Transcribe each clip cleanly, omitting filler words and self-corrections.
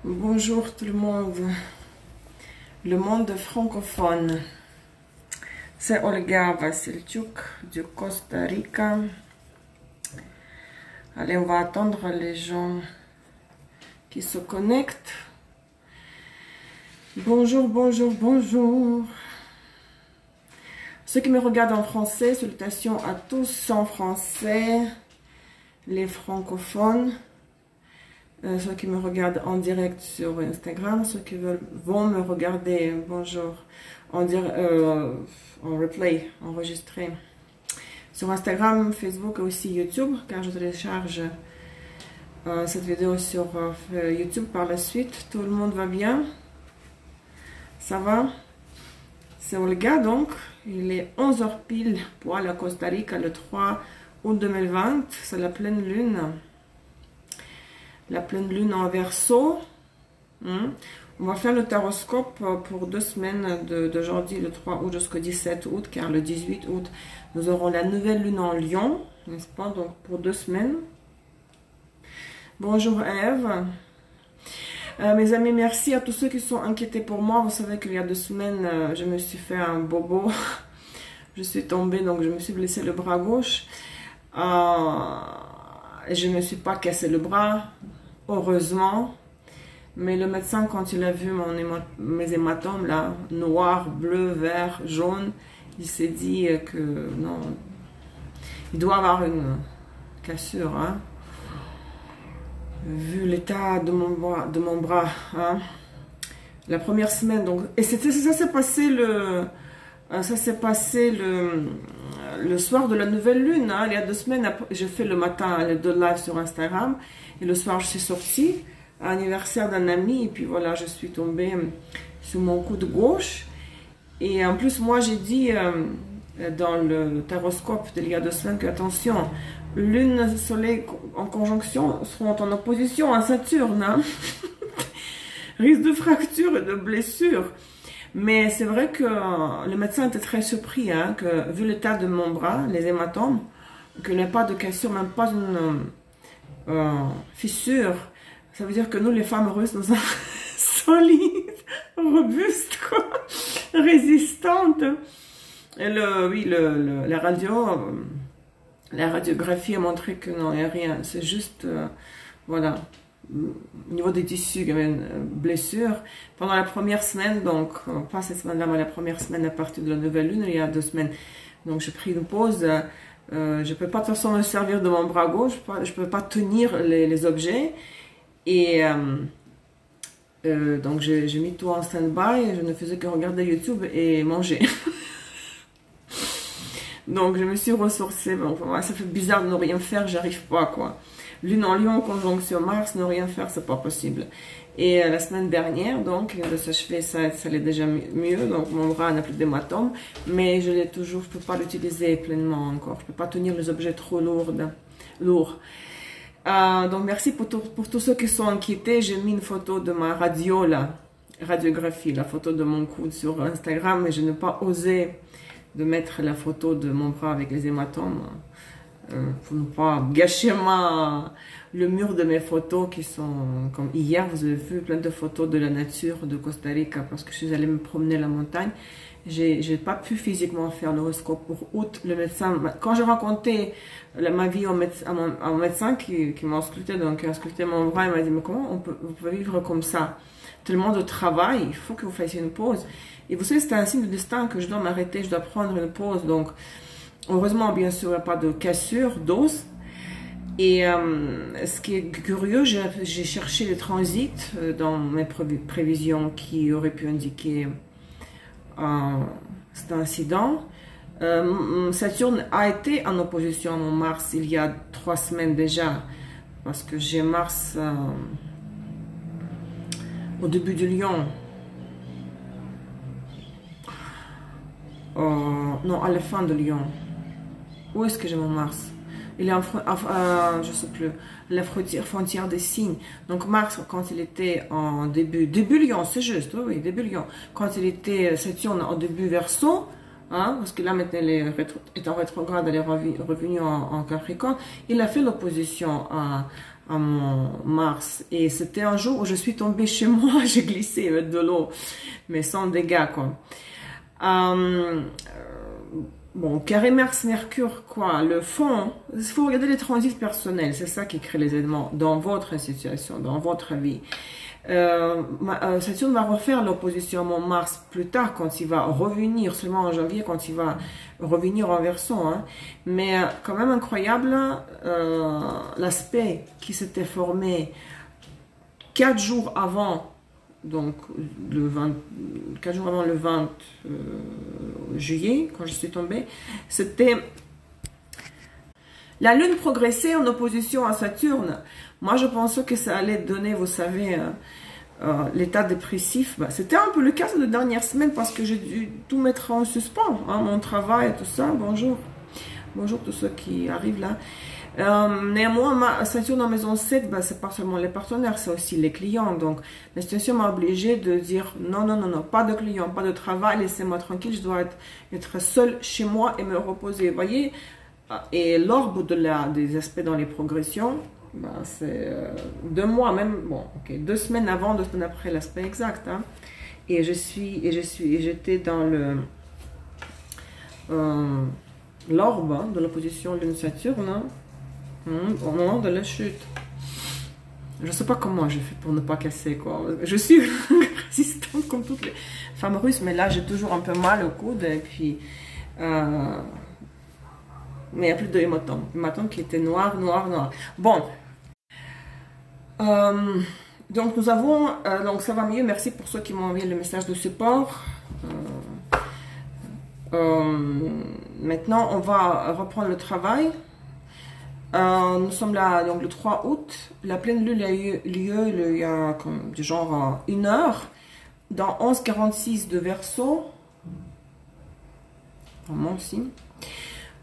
Bonjour tout le monde francophone. C'est Olga Vassilchuk du Costa Rica. Allez, on va attendre les gens qui se connectent. Bonjour, bonjour, bonjour. Ceux qui me regardent en français, salutations à tous en français, les francophones. Ceux qui me regardent en direct sur Instagram, ceux qui vont me regarder, bonjour, en replay, enregistré. Sur Instagram, Facebook et aussi YouTube, car je télécharge cette vidéo sur YouTube par la suite. Tout le monde va bien? Ça va? C'est Olga donc, il est 11h pile pour la Costa Rica le 3 août 2020, c'est la pleine lune. La pleine lune en Verseau. On va faire le taroscope pour 2 semaines d'aujourd'hui, le 3 août jusqu'au 17 août, car le 18 août, nous aurons la nouvelle lune en Lion, n'est-ce pas? Donc pour 2 semaines. Bonjour Ève. Mes amis, merci à tous ceux qui sont inquiétés pour moi. Vous savez qu'il y a 2 semaines, je me suis fait un bobo. Je suis tombée, donc je me suis blessé le bras gauche. Je ne me suis pas cassé le bras, heureusement. Mais le médecin, quand il a vu mes hématomes, là, noir, bleu, vert, jaune, il s'est dit que non, il doit avoir une cassure, hein, vu l'état de mon bras. Hein. La première semaine, donc, et ça s'est passé le soir de la nouvelle lune, hein. Il y a 2 semaines, j'ai fait le matin les 2 lives sur Instagram, et le soir je suis sortie à l'anniversaire d'un ami, et puis voilà, je suis tombée sur mon coude gauche, et en plus moi j'ai dit dans le taroscope d'il y a 2 semaines que attention, lune et soleil en conjonction seront en opposition à Saturne, hein. Risque de fracture et de blessure. Mais c'est vrai que le médecin était très surpris, hein, que vu l'état de mon bras, les hématomes, qu'il n'y ait pas de cassure, même pas une fissure. Ça veut dire que nous, les femmes russes, nous sommes solides, robustes, quoi, résistantes. Et la radiographie a montré que non, il n'y a rien. C'est juste, voilà. Au niveau des tissus, il y avait une blessure. Pendant la première semaine, donc, pas cette semaine-là, mais la première semaine à partir de la nouvelle lune, il y a 2 semaines. Donc, j'ai pris une pause. Je ne peux pas de toute façon me servir de mon bras gauche. Je ne peux pas tenir les objets. Et donc, j'ai mis tout en stand-by. Je ne faisais que regarder YouTube et manger. Donc, je me suis ressourcée. Bon, ça fait bizarre de ne rien faire. J'arrive pas, quoi. Lune en Lion, conjonction Mars, ne rien faire, c'est pas possible. Et la semaine dernière, donc, de s'achever, ça allait déjà mieux. Donc, mon bras n'a plus d'hématome, mais je l'ai toujours, je peux pas l'utiliser pleinement encore. Je peux pas tenir les objets trop lourds. Donc, merci pour tous ceux qui sont inquiétés. J'ai mis une photo de ma radiographie, la photo de mon coude sur Instagram, mais je n'ai pas osé de mettre la photo de mon bras avec les hématomes. Pour ne pas gâcher le mur de mes photos qui sont comme hier. Vous avez vu plein de photos de la nature de Costa Rica parce que je suis allée me promener la montagne. J'ai pas pu physiquement faire l'horoscope pour août. Le médecin, quand j'ai raconté ma vie au médecin qui m'a ausculté, donc qui a ausculté mon bras, il m'a dit mais comment vous pouvez vivre comme ça, tellement de travail, il faut que vous fassiez une pause. Et vous savez, c'est un signe de destin que je dois m'arrêter, je dois prendre une pause. Donc heureusement, bien sûr, il n'y a pas de cassure d'os. Et ce qui est curieux, j'ai cherché les transits dans mes prévisions qui auraient pu indiquer cet incident. Saturne a été en opposition à mon Mars il y a 3 semaines déjà, parce que j'ai Mars au début du Lion. Non, à la fin de Lion. Où est-ce que j'ai mon Mars? Il est je sais plus, la frontière des signes. Donc Mars, quand il était en début Lion, c'est juste, oui, début Lion. Quand il était Saturne en début Verseau, hein, parce que là maintenant elle est en rétrograde, elle est revenue en Capricorne, il a fait l'opposition à mon Mars. Et c'était un jour où je suis tombée chez moi, j'ai glissé avec de l'eau, mais sans dégâts, quoi. Bon, carré Mars-Mercure, quoi, le fond, il faut regarder les transits personnels, c'est ça qui crée les événements dans votre situation, dans votre vie. Saturne va refaire l'opposition à mon Mars plus tard, quand il va revenir, seulement en janvier, quand il va revenir en Verseau, hein. Mais quand même incroyable, l'aspect qui s'était formé 4 jours avant, donc 4 jours avant le 20 juillet, quand je suis tombée, c'était la Lune progressait en opposition à Saturne. Moi, je pensais que ça allait donner, vous savez, l'état dépressif. Bah, c'était un peu le cas de dernière semaine parce que j'ai dû tout mettre en suspens, hein, mon travail et tout ça. Bonjour. Bonjour tous ceux qui arrivent là. Néanmoins, Saturne en maison 7, bah, c'est pas seulement les partenaires, c'est aussi les clients. Donc, la situation m'a obligée de dire non, non, non, non, pas de clients, pas de travail, laissez-moi tranquille, je dois être seule chez moi et me reposer. Vous voyez? Et l'orbe des aspects dans les progressions, bah, c'est 2 mois, même, bon, ok, 2 semaines avant, 2 semaines après l'aspect exact. Hein. Et j'étais dans l'orbe hein, de l'opposition Lune-Saturne. Hein. Au moment de la chute. Je ne sais pas comment j'ai fait pour ne pas casser, quoi. Je suis résistante comme toutes les femmes russes, mais là, j'ai toujours un peu mal au coude. Et puis, mais il n'y a plus de hématome. Hématome qui était noir, noir, noir. Bon. Donc, nous avons... donc, ça va mieux. Merci pour ceux qui m'ont envoyé le message de support. Maintenant, on va reprendre le travail. Nous sommes là, donc le 3 août. La pleine lune a eu lieu il y a comme, du genre 1 heure dans 11h46 de Verseau. Vraiment aussi.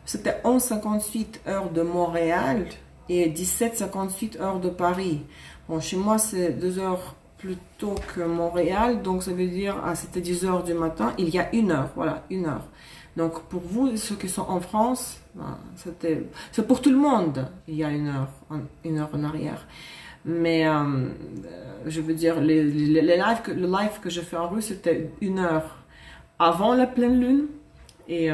C'était 11h58 heure de Montréal et 17h58 heure de Paris. Bon, chez moi, c'est 2 heures plus tôt que Montréal, donc ça veut dire, c'était 10 heures du matin. Il y a 1 heure, voilà, 1 heure. Donc, pour vous, ceux qui sont en France, c'est pour tout le monde, il y a 1 heure en arrière. Mais, je veux dire, le live que je fais en russe, c'était 1 heure avant la pleine lune. Et,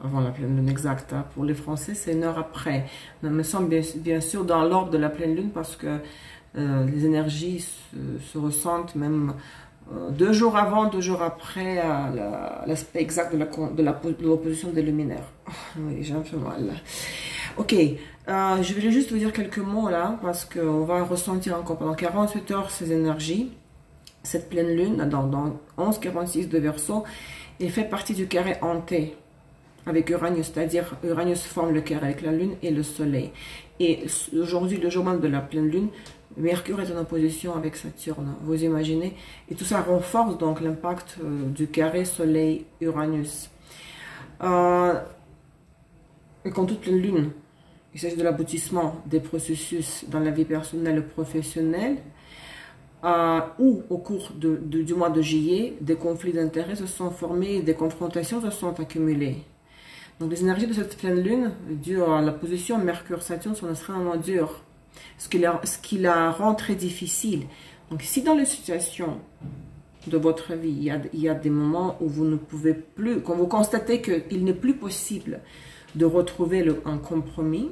avant la pleine lune exacte, hein. Pour les Français, c'est 1 heure après. Nous sommes bien sûr dans l'ordre de la pleine lune parce que les énergies se ressentent même 2 jours avant, 2 jours après l'aspect exact de l'opposition des luminaires. Oui, j'ai un peu mal. Ok, je vais juste vous dire quelques mots là, parce qu'on va ressentir encore pendant 48 heures ces énergies. Cette pleine lune, dans 11h46 de Verseau, elle fait partie du carré hanté avec Uranus, c'est-à-dire Uranus forme le carré avec la lune et le soleil. Et aujourd'hui, le jour même de la pleine lune, Mercure est en opposition avec Saturne, vous imaginez? Et tout ça renforce donc l'impact du carré Soleil-Uranus. Et quand toute la lune, il s'agit de l'aboutissement des processus dans la vie personnelle et professionnelle, où au cours du mois de juillet, des conflits d'intérêts se sont formés, des confrontations se sont accumulées. Donc les énergies de cette pleine lune, dues à la position Mercure-Saturne, sont extrêmement dures. Ce qui la rend très difficile. Donc, si dans les situations de votre vie, il y a des moments où vous ne pouvez plus, quand vous constatez qu'il n'est plus possible de retrouver un compromis,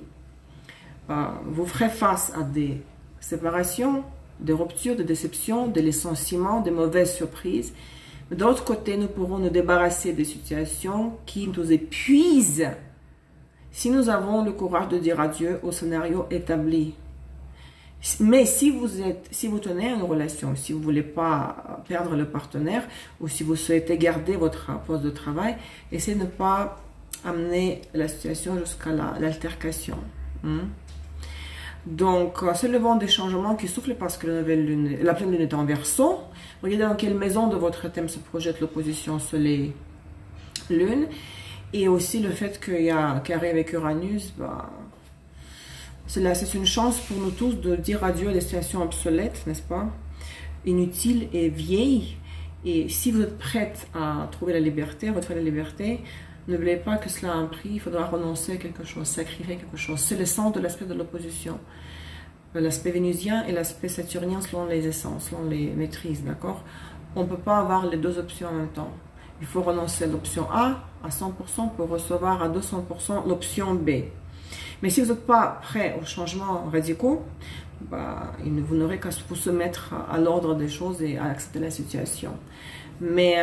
vous ferez face à des séparations, des ruptures, des déceptions, des licenciements, des mauvaises surprises. Mais de l'autre côté, nous pourrons nous débarrasser des situations qui nous épuisent si nous avons le courage de dire adieu au scénario établi. Mais si vous tenez une relation, si vous ne voulez pas perdre le partenaire, ou si vous souhaitez garder votre poste de travail, essayez de ne pas amener la situation jusqu'à l'altercation. Donc, c'est le vent des changements qui souffle parce que la pleine lune est en Verseau. Regardez dans quelle maison de votre thème se projette l'opposition Soleil-Lune. Et aussi le fait qu'il y a un carré avec Uranus, c'est une chance pour nous tous de dire adieu à des situations obsolètes, n'est-ce pas? Inutiles et vieilles. Et si vous êtes prête à trouver la liberté, à retrouver la liberté, N'oubliez pas que cela a un prix, il faudra renoncer à quelque chose, sacrifier quelque chose. C'est le sens de l'aspect de l'opposition. L'aspect vénusien et l'aspect saturnien selon les essences, selon les maîtrises, d'accord? On ne peut pas avoir les deux options en même temps. Il faut renoncer à l'option A à 100% pour recevoir à 200% l'option B. Mais si vous n'êtes pas prêt aux changements radicaux, bah, vous n'aurez qu'à vous se mettre à l'ordre des choses et à accepter la situation. Mais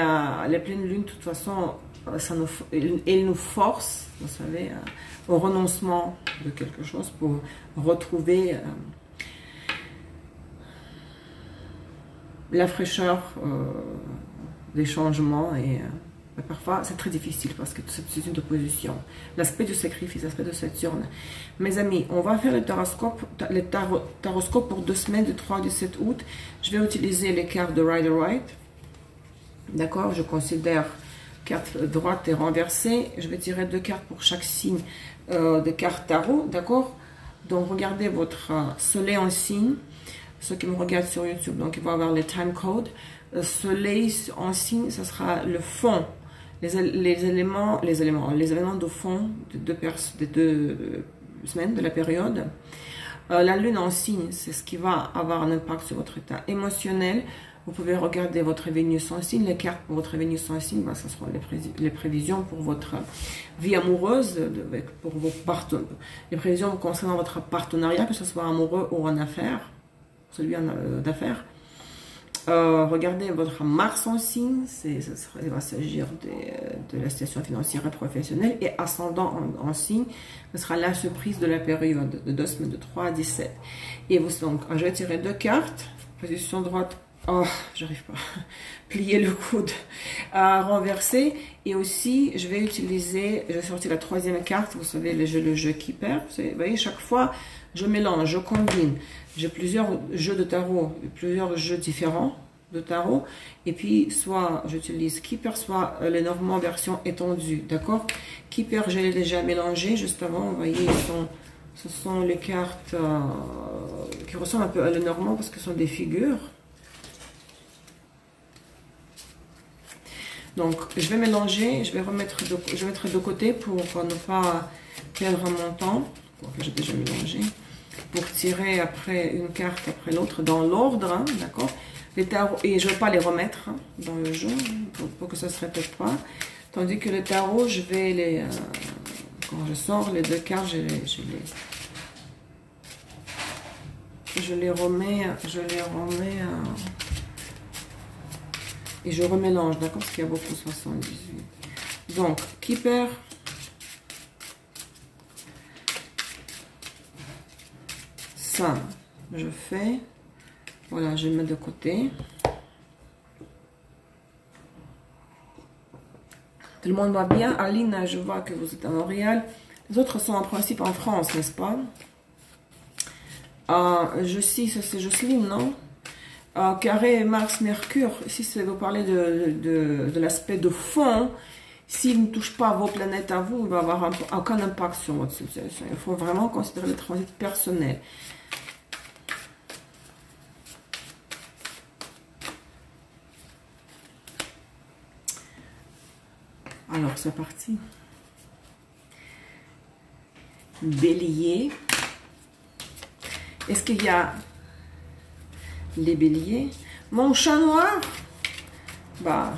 les pleines lunes, de toute façon, elles nous forcent, vous savez, au renoncement de quelque chose pour retrouver la fraîcheur des changements. Et parfois, c'est très difficile parce que c'est une opposition. L'aspect du sacrifice, l'aspect de Saturne. Mes amis, on va faire le taroscope pour 2 semaines, du 3 au 17 août. Je vais utiliser les cartes de Rider-Waite. D'accord, je considère carte droite et renversée. Je vais tirer 2 cartes pour chaque signe de carte tarot. D'accord, donc regardez votre soleil en signe. Ceux qui me regardent sur YouTube, donc ils vont avoir les time codes. Soleil en signe, ça sera le fond, les éléments de fond des 2 semaines de la période. La lune en signe, c'est ce qui va avoir un impact sur votre état émotionnel. Vous pouvez regarder votre Vénus en signe, les cartes pour votre Vénus en signe, ce seront les prévisions pour votre vie amoureuse, pour vos les prévisions concernant votre partenariat, que ce soit amoureux ou en affaires, celui d'affaires. Regardez votre Mars en signe, il va s'agir de la situation financière et professionnelle, et ascendant en signe, ce sera la surprise de la période de 2 semaines, de 3 à 17. Et donc, je vais tirer 2 cartes, position droite. Oh, j'arrive pas. Plier le coude, renverser. Et aussi, je vais sortir la 3e carte. Vous savez, le jeu Keeper. Vous voyez, chaque fois, je mélange, je combine. J'ai plusieurs jeux de tarot, plusieurs jeux différents de tarot. Et puis, soit j'utilise Keeper, soit les Normands version étendue. D'accord? Keeper, je l'ai déjà mélangé juste avant. Vous voyez, ce sont les cartes qui ressemblent un peu à le Normand parce que ce sont des figures. Donc, je vais mélanger, je vais mettre de côté pour ne pas perdre mon temps. J'ai déjà mélangé. Pour tirer après une carte après l'autre dans l'ordre, hein, d'accord? Les tarots, et je ne vais pas les remettre hein, dans le jeu pour que ça ne se répète pas. Tandis que le tarot, je vais les... quand je sors les 2 cartes, je les remets et je remélange, d'accord, parce qu'il y a beaucoup 78. Donc, Keeper. Ça, je fais. Voilà, je mets de côté. Tout le monde va bien. Aline, je vois que vous êtes à Montréal. Les autres sont en principe en France, n'est-ce pas? Ça c'est Jocelyne, non? Carré Mars-Mercure, ici vous parlez de l'aspect de fond. S'il ne touche pas vos planètes à vous, il va avoir aucun impact sur votre situation. Il faut vraiment considérer le transit personnel. Alors, c'est parti. Bélier. Est-ce qu'il y a les béliers? Mon chat noir, bah,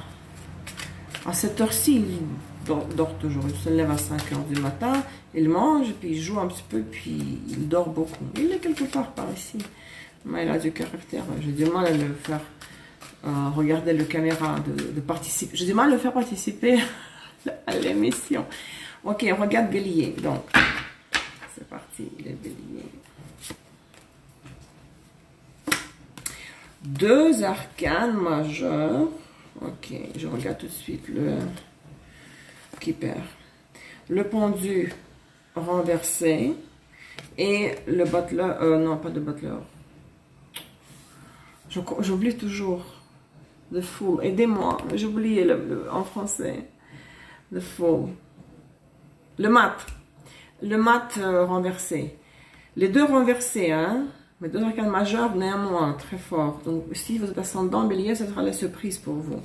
à cette heure-ci, il dort toujours. Il se lève à 5 h du matin, il mange, puis il joue un petit peu, puis il dort beaucoup. Il est quelque part par ici. Mais il a du caractère. J'ai du mal à le faire regarder le caméra, de participer. J'ai du mal à le faire participer à l'émission. Ok, on regarde bélier. Donc, c'est parti, les béliers. 2 arcanes majeurs. Ok, je regarde tout de suite le Keeper. Le pendu renversé. Et le butler. Non, pas de butler. J'oublie toujours. The Fool. Aidez-moi. J'ai oublié en français. The Fool. Le mat. Le mat renversé. Les 2 renversés, hein. Mais 2 arcanes majeurs, néanmoins, très fort. Donc, si vous êtes ascendant bélier, ça sera la surprise pour vous.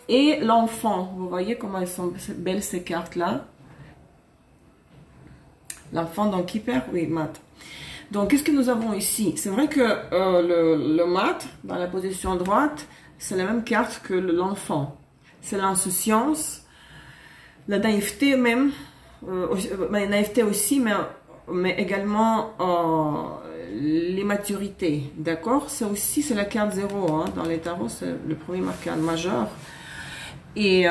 Et l'enfant, vous voyez comment elles sont belles ces cartes-là. L'enfant, donc, qui perd? Oui, mat. Donc, qu'est-ce que nous avons ici? C'est vrai que le mat, dans la position droite, c'est la même carte que l'enfant. C'est l'insouciance, la naïveté même, la naïveté aussi, mais également l'immaturité, d'accord? C'est aussi, c'est la carte 0, hein, dans les tarots, c'est le premier arcane majeur. Et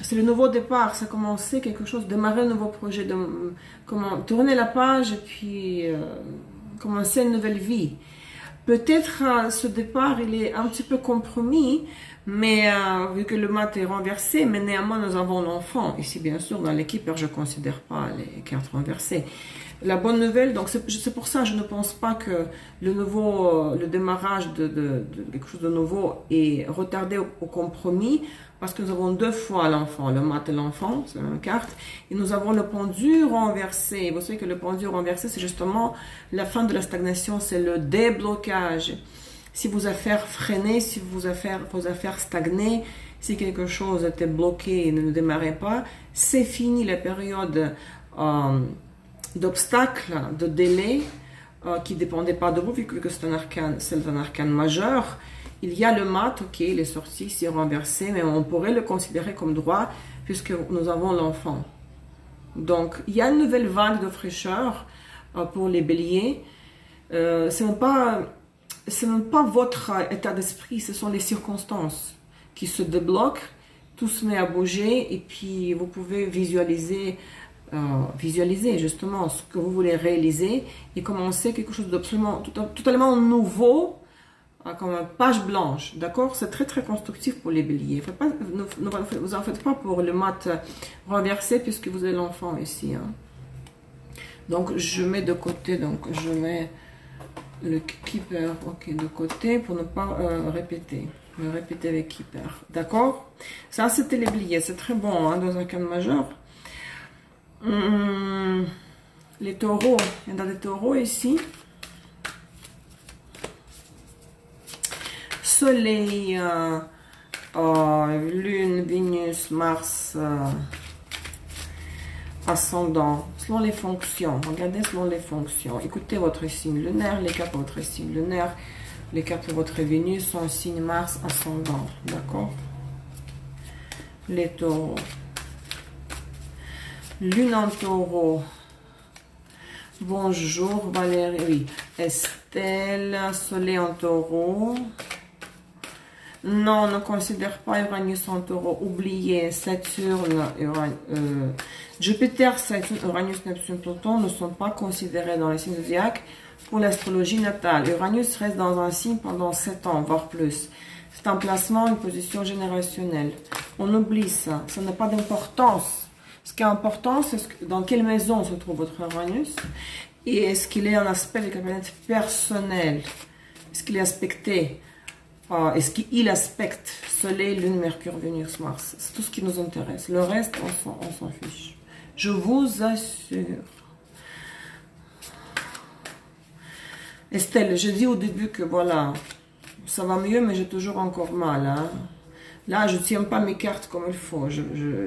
c'est le nouveau départ, ça a commencé quelque chose, démarrer un nouveau projet, comment tourner la page et puis commencer une nouvelle vie. Peut-être ce départ, il est un petit peu compromis, mais vu que le mat est renversé, mais néanmoins nous avons l'enfant. Ici, bien sûr, dans l'équipe, je ne considère pas les cartes renversées. La bonne nouvelle, donc c'est pour ça que je ne pense pas que le démarrage de quelque chose de nouveau est retardé au compromis, parce que nous avons deux fois l'enfant, le mat et l'enfant, c'est la même carte, et nous avons le pendu renversé. Vous savez que le pendu renversé, c'est justement la fin de la stagnation, c'est le déblocage. Si vos affaires freinaient, si vos affaires stagnaient, si quelque chose était bloqué et ne démarrait pas, c'est fini la période d'obstacles, de délai, qui ne dépendait pas de vous, vu que c'est un arcane majeur. Il y a le mat, ok, il est sorti, c'est renversé, mais on pourrait le considérer comme droit, puisque nous avons l'enfant. Donc, il y a une nouvelle vague de fraîcheur pour les béliers. Ce n'est pas votre état d'esprit, ce sont les circonstances qui se débloquent, tout se met à bouger, et puis vous pouvez visualiser justement ce que vous voulez réaliser et commencer quelque chose d'absolument totalement nouveau, comme une page blanche, d'accord? C'est très très constructif pour les béliers. Vous en faites pas pour le mat renversé puisque vous avez l'enfant ici, hein. Donc je mets de côté, donc je mets le keeper, ok, de côté pour ne pas répéter. Le répéter avec keeper, d'accord? Ça c'était les béliers, c'est très bon, hein, dans un cadre majeur. Les taureaux, il y en a des taureaux ici. Soleil, Lune, Vénus, Mars, ascendant, selon les fonctions. Regardez selon les fonctions. Écoutez votre signe lunaire, les cartes pour votre signe lunaire, les cartes pour votre Vénus sont signe Mars, ascendant. D'accord? Les taureaux. Lune en taureau. Bonjour Valérie, oui. Estelle, Soleil en taureau. Non, on ne considère pas Uranus en taureau. Oubliez, Saturne, Jupiter, Saturne, Uranus, Neptune, Pluton ne sont pas considérés dans les signes zodiaques pour l'astrologie natale. Uranus reste dans un signe pendant 7 ans, voire plus. C'est un placement, une position générationnelle. On oublie ça, ça n'a pas d'importance. Ce qui est important, c'est dans quelle maison se trouve votre Uranus et est-ce qu'il est un aspect de la planète personnelle. Est-ce qu'il est aspecté? Est-ce qu'il aspecte Soleil, Lune, Mercure, Vénus, Mars? C'est tout ce qui nous intéresse. Le reste, on s'en fiche. Je vous assure. Estelle, j'ai dit au début que voilà, ça va mieux, mais j'ai toujours encore mal. Hein. Là, je ne tiens pas mes cartes comme il faut.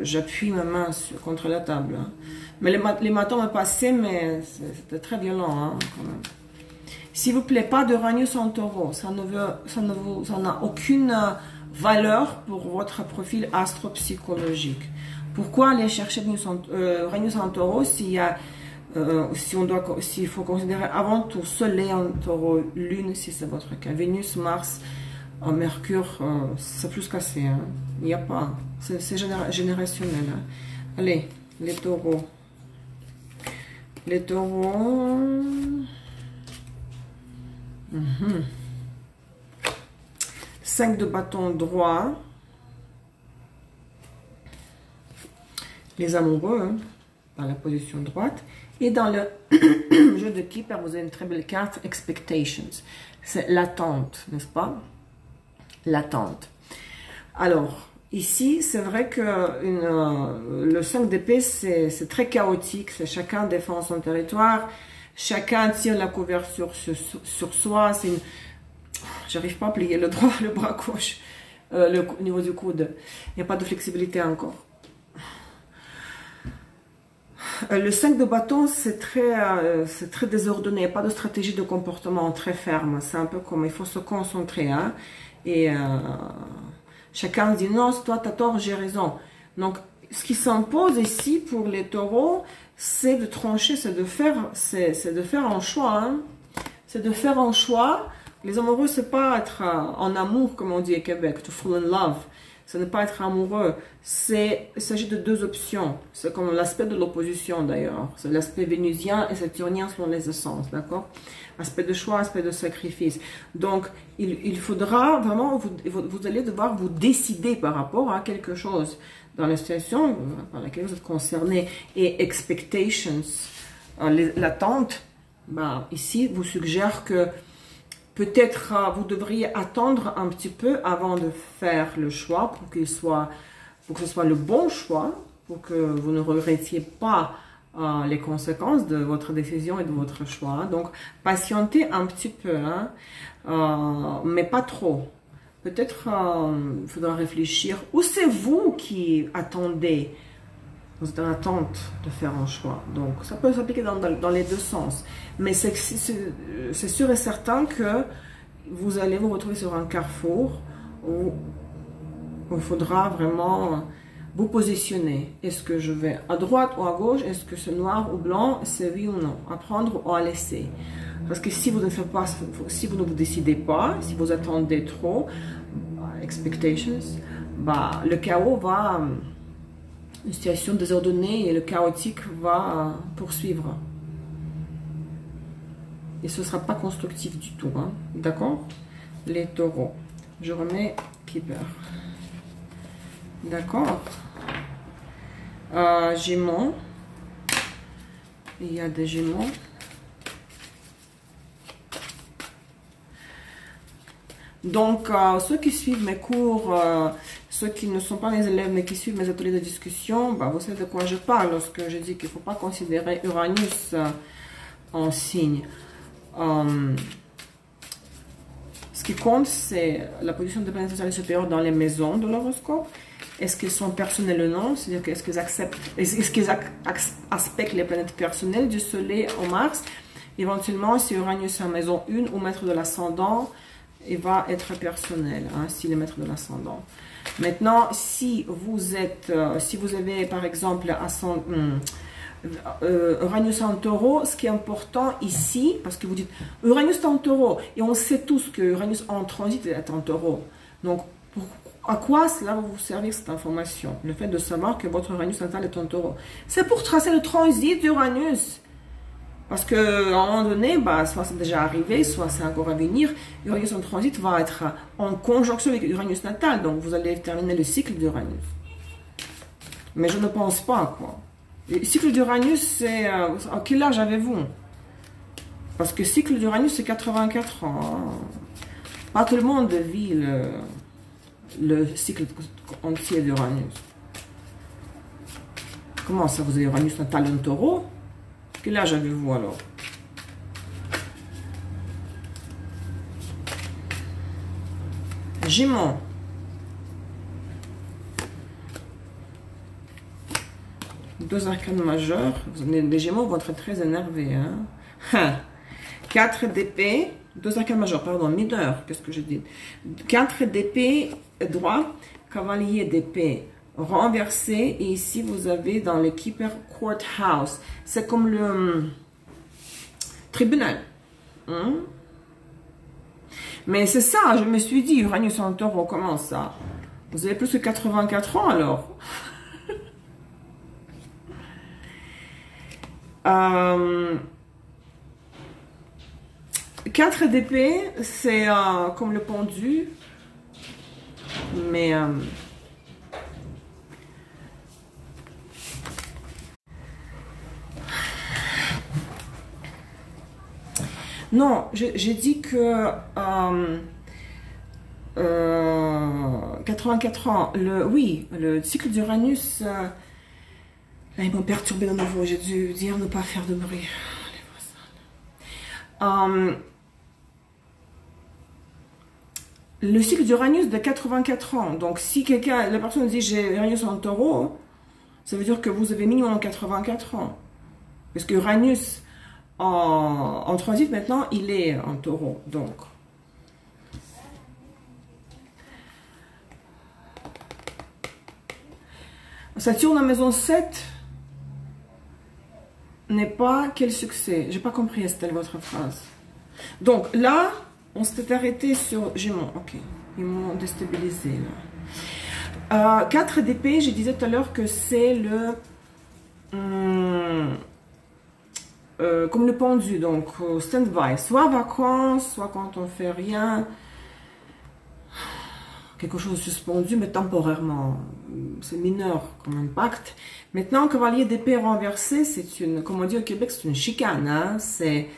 J'appuie ma main contre la table. Hein. Mais les matins m'ont passé, mais c'était très violent hein, quand même. S'il vous plaît, pas d'Uranus en taureau. Ça n'a aucune valeur pour votre profil astropsychologique. Pourquoi aller chercher Uranus en taureau s'il faut considérer avant tout Soleil en taureau, Lune si c'est votre cas, Vénus, Mars, Mercure, c'est plus cassé. Hein. Il n'y a pas. C'est générationnel. Hein. Allez, les taureaux. Les taureaux. 5 de bâton droit. Les amoureux, hein, dans la position droite. Et dans le jeu de Keeper, vous avez une très belle carte, Expectations. C'est l'attente, n'est-ce pas? L'attente. Alors, ici, c'est vrai que le 5 d'épée, c'est très chaotique. C'est chacun défend son territoire. Chacun tire la couverture sur soi. C'est une... J'arrive pas à plier le bras gauche, au niveau du coude. Il n'y a pas de flexibilité encore. Le 5 de bâton, c'est très désordonné, il n'y a pas de stratégie de comportement très ferme. C'est un peu comme il faut se concentrer. Hein, et chacun dit non, toi tu as tort, j'ai raison. Donc, ce qui s'impose ici pour les taureaux, c'est de trancher, c'est de faire un choix. Hein. C'est de faire un choix. Les amoureux, c'est pas être en amour, comme on dit au Québec, to fall in love. Ce n'est pas être amoureux. Il s'agit de deux options. C'est comme l'aspect de l'opposition d'ailleurs. C'est l'aspect vénusien et saturnien selon les essences, d'accord? Aspect de choix, aspect de sacrifice. Donc, il faudra vraiment, vous allez devoir vous décider par rapport à quelque chose dans la situation par laquelle vous êtes concerné. Et expectations, l'attente, ici, vous suggère que peut-être vous devriez attendre un petit peu avant de faire le choix pour que ce soit le bon choix, pour que vous ne regrettiez pas les conséquences de votre décision et de votre choix. Donc, patientez un petit peu, hein, mais pas trop. Peut-être il faudra réfléchir. Ou c'est vous qui attendez, vous êtes en attente de faire un choix. Donc, ça peut s'appliquer dans les deux sens. Mais c'est sûr et certain que vous allez vous retrouver sur un carrefour où il faudra vraiment vous positionner. Est-ce que je vais à droite ou à gauche? Est-ce que c'est noir ou blanc? C'est oui ou non? À prendre ou à laisser? Parce que si vous ne faites pas, si vous ne vous décidez pas, si vous attendez trop, expectations, le chaos va... Une situation désordonnée et le chaotique va poursuivre. Et ce ne sera pas constructif du tout. Hein. D'accord? Les taureaux. Je remets Keeper. D'accord? Gémeaux. Il y a des Gémeaux. Donc, ceux qui suivent mes cours, ceux qui ne sont pas mes élèves mais qui suivent mes ateliers de discussion, vous savez de quoi je parle lorsque je dis qu'il ne faut pas considérer Uranus en signe. Ce qui compte, c'est la position des planètes sociales supérieures dans les maisons de l'horoscope. Est-ce qu'elles sont personnelles ou non? C'est-à-dire qu'est-ce qu'ils aspectent les planètes personnelles du Soleil au Mars? Éventuellement, si Uranus est en maison 1 ou maître de l'ascendant, il va être personnel, hein, s'il est maître de l'ascendant. Maintenant, si vous avez par exemple Uranus en taureau, ce qui est important ici, parce que vous dites Uranus en taureau, et on sait tous que Uranus en transit est en taureau. Donc, à quoi cela va vous servir cette information? Le fait de savoir que votre Uranus natal est en taureau. C'est pour tracer le transit d'Uranus. Parce qu'à un moment donné, soit c'est déjà arrivé, soit c'est encore à venir. Uranus en transit va être en conjonction avec Uranus natal. Donc, vous allez terminer le cycle d'Uranus. Mais je ne pense pas, quoi. Le cycle d'Uranus, c'est... à quel âge avez-vous? Parce que le cycle d'Uranus, c'est 84 ans. Hein. Pas tout le monde vit le cycle entier d'Uranus. Comment ça, vous avez Uranus natal en taureau? Quel âge avez-vous alors? Gémeaux. Deux arcanes majeurs. Les Gémeaux vont être très énervés. Hein? 4 d'épée. Deux arcanes majeurs, pardon, mineur. Qu'est-ce que je dis? 4 d'épée droit. Cavalier d'épée renversé. Et ici, vous avez dans le Keeper Courthouse. C'est comme le tribunal. Hein? Mais c'est ça, je me suis dit, Uranus en taureau, comment ça? Vous avez plus que 84 ans alors? 4 d'épée, c'est comme le pendu, mais non, j'ai dit que 84 ans, le cycle d'Uranus, là ils m'ont perturbé de nouveau, j'ai dû dire ne pas faire de bruit. Le cycle d'Uranus de 84 ans, donc si la personne dit j'ai Uranus en taureau, ça veut dire que vous avez minimum 84 ans. Parce que Uranus en transit maintenant, il est en taureau. Donc, Saturne en maison 7 n'est pas quel succès. J'ai pas compris, Estelle, votre phrase. Donc là, on s'était arrêté sur Gémeaux. Ok, ils m'ont déstabilisé là. 4 d'épée, je disais tout à l'heure que c'est le... comme le pendu, donc stand-by. Soit vacances, soit quand on fait rien. Quelque chose de suspendu, mais temporairement. C'est mineur comme impact. Maintenant, cavalier d'épée renversé, c'est une, comme on dit au Québec, c'est une chicane. Hein? C'est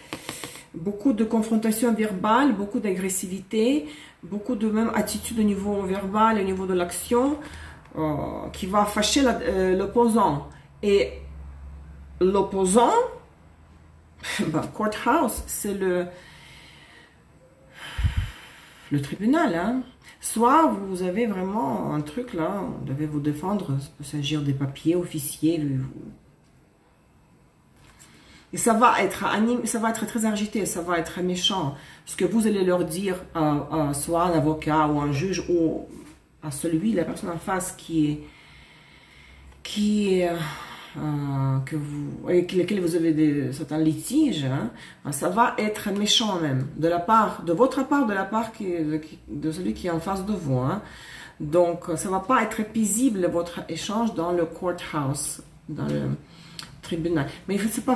beaucoup de confrontation verbale, beaucoup d'agressivité, beaucoup de même attitude au niveau verbal et au niveau de l'action qui va fâcher l'opposant. Et l'opposant, ben, courthouse, c'est le tribunal, hein. Soit vous avez vraiment un truc là, vous devez vous défendre, ça peut s'agir des papiers officiers. Et ça va être animé, ça va être très agité, ça va être méchant. Ce que vous allez leur dire à soit un avocat ou un juge ou à celui, la personne en face avec lesquels vous avez certains litiges, hein, ça va être méchant même, de votre part, de la part de celui qui est en face de vous. Hein. Donc, ça va pas être paisible votre échange dans le courthouse, dans le tribunal. Mais ça peut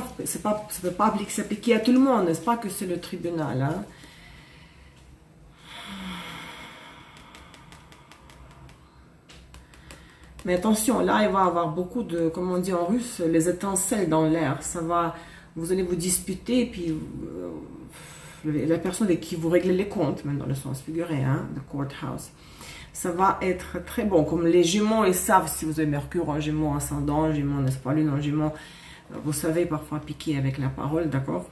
pas s'appliquer à tout le monde, n'est-ce pas que c'est le tribunal. Hein. Mais attention, là, il va y avoir beaucoup de, comme on dit en russe, les étincelles dans l'air. Vous allez vous disputer, et puis la personne avec qui vous réglez les comptes, même dans le sens figuré, hein, the courthouse, ça va être très bon. Comme les Gémeaux, ils savent si vous avez Mercure en Gémeaux, ascendant, Gémeaux, n'est-ce pas, Lune en Gémeaux, vous savez parfois piquer avec la parole, d'accord?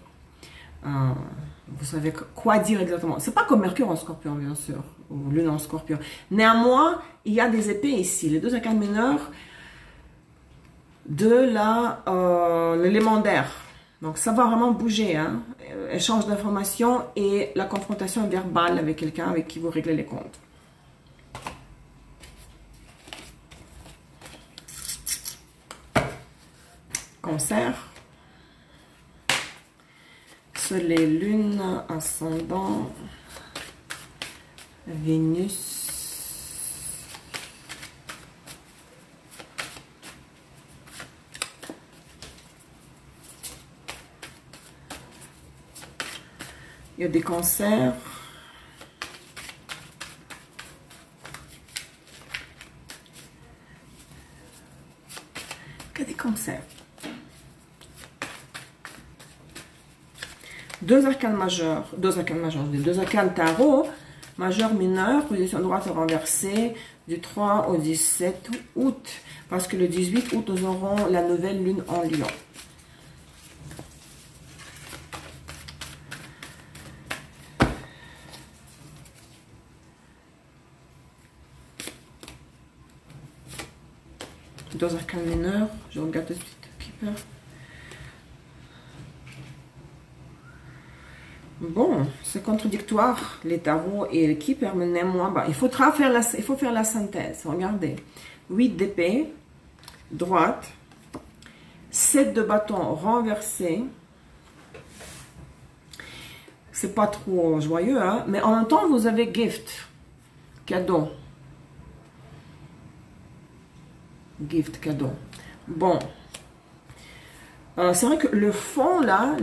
Vous savez quoi dire exactement. C'est pas comme Mercure en Scorpion, bien sûr, ou Lune en Scorpion. Néanmoins, il y a des épées ici. Les deux arcanes mineurs de l'élément d'air. Donc, ça va vraiment bouger. Hein? Échange d'informations et la confrontation verbale avec quelqu'un avec qui vous réglez les comptes. Cancer. Les lunes, ascendant, Vénus, il y a des cancers, deux arcanes majeurs, deux arcanes tarot, majeur, mineur, position droite renversée, du 3 au 17 août, parce que le 18 août, nous aurons la nouvelle lune en Lion. Deux arcanes mineurs, je regarde tout de suite qui perd. Bon, c'est contradictoire, les tarots et le keeper, mais néanmoins, bah, il faut faire la synthèse. Regardez, 8 d'épée, droite, 7 de bâton renversé. C'est pas trop joyeux, hein, mais en même temps, vous avez gift, cadeau. Gift, cadeau. Bon, c'est vrai que le fond, là,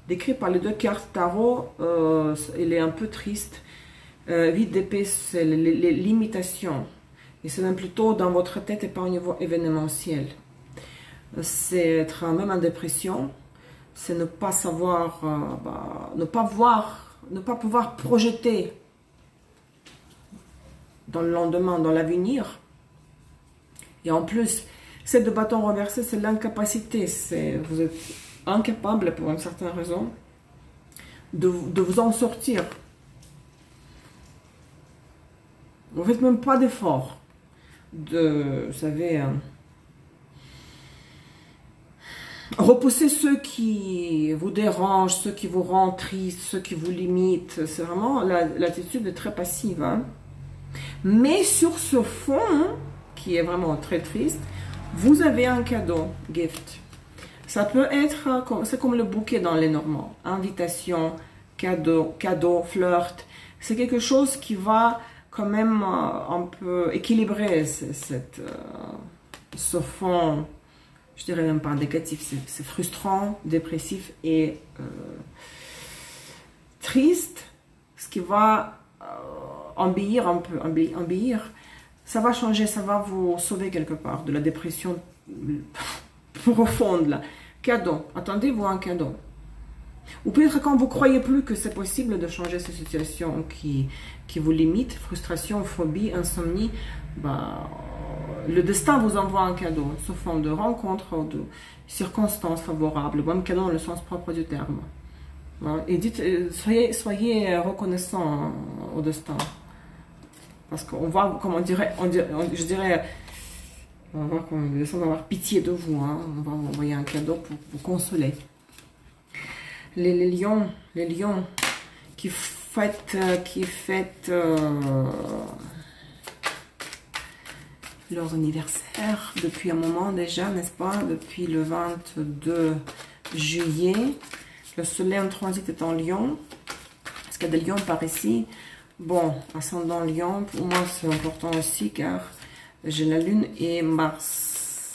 décrit par les deux cartes tarot, il est un peu triste. 8 d'épée, c'est les limitations. Et c'est même plutôt dans votre tête et pas au niveau événementiel. C'est être même en dépression. C'est ne pas savoir, ne pas pouvoir projeter dans le lendemain, dans l'avenir. Et en plus, 7 de bâton renversé, c'est l'incapacité. Vous êtes incapable, pour une certaine raison, de vous en sortir. Vous ne faites même pas d'effort. Vous savez, Repoussez ceux qui vous dérangent, ceux qui vous rendent triste, ceux qui vous limitent. C'est vraiment l'attitude est très passive. Hein. Mais sur ce fond, qui est vraiment très triste, vous avez un cadeau, gift. Ça peut être, c'est comme le bouquet dans les Normands. Invitation, cadeau, flirt. C'est quelque chose qui va quand même un peu équilibrer ce fond, je dirais même pas négatif, c'est frustrant, dépressif et triste, ce qui va embellir un peu, embellir. Ça va changer, ça va vous sauver quelque part de la dépression profonde là. Cadeau, attendez-vous un cadeau. Ou peut-être quand vous croyez plus que c'est possible de changer ces situations qui vous limitent, frustration, phobie, insomnie, bah, le destin vous envoie un cadeau, sous forme de rencontres ou de circonstances favorables, même cadeau dans le sens propre du terme. Et dites, soyez reconnaissant au destin. Parce qu'on va, comme je dirais, on va avoir pitié de vous, hein. On va vous envoyer un cadeau pour vous consoler. Les lions qui fêtent leur anniversaire depuis un moment déjà, n'est-ce pas? Depuis le 22 juillet. Le soleil en transit est en lion. Est-ce qu'il y a des lions par ici? Bon, ascendant lion, pour moi c'est important aussi car j'ai la lune et Mars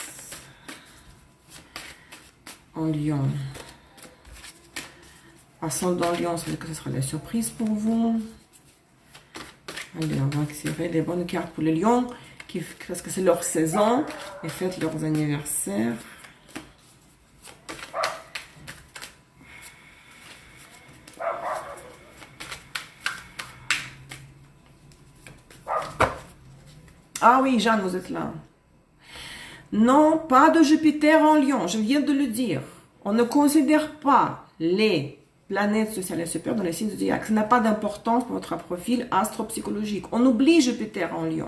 en lion. Ascendant lion, ça veut dire que ce sera la surprise pour vous. Allez, on va tirer les bonnes cartes pour les lions, parce que c'est leur saison, et fêtent leurs anniversaires. Ah oui, Jeanne, vous êtes là. Non, pas de Jupiter en lion, je viens de le dire. On ne considère pas les planètes sociales et supérieures dans les signes zodiaques. Ça n'a pas d'importance pour votre profil astropsychologique. On oublie Jupiter en lion.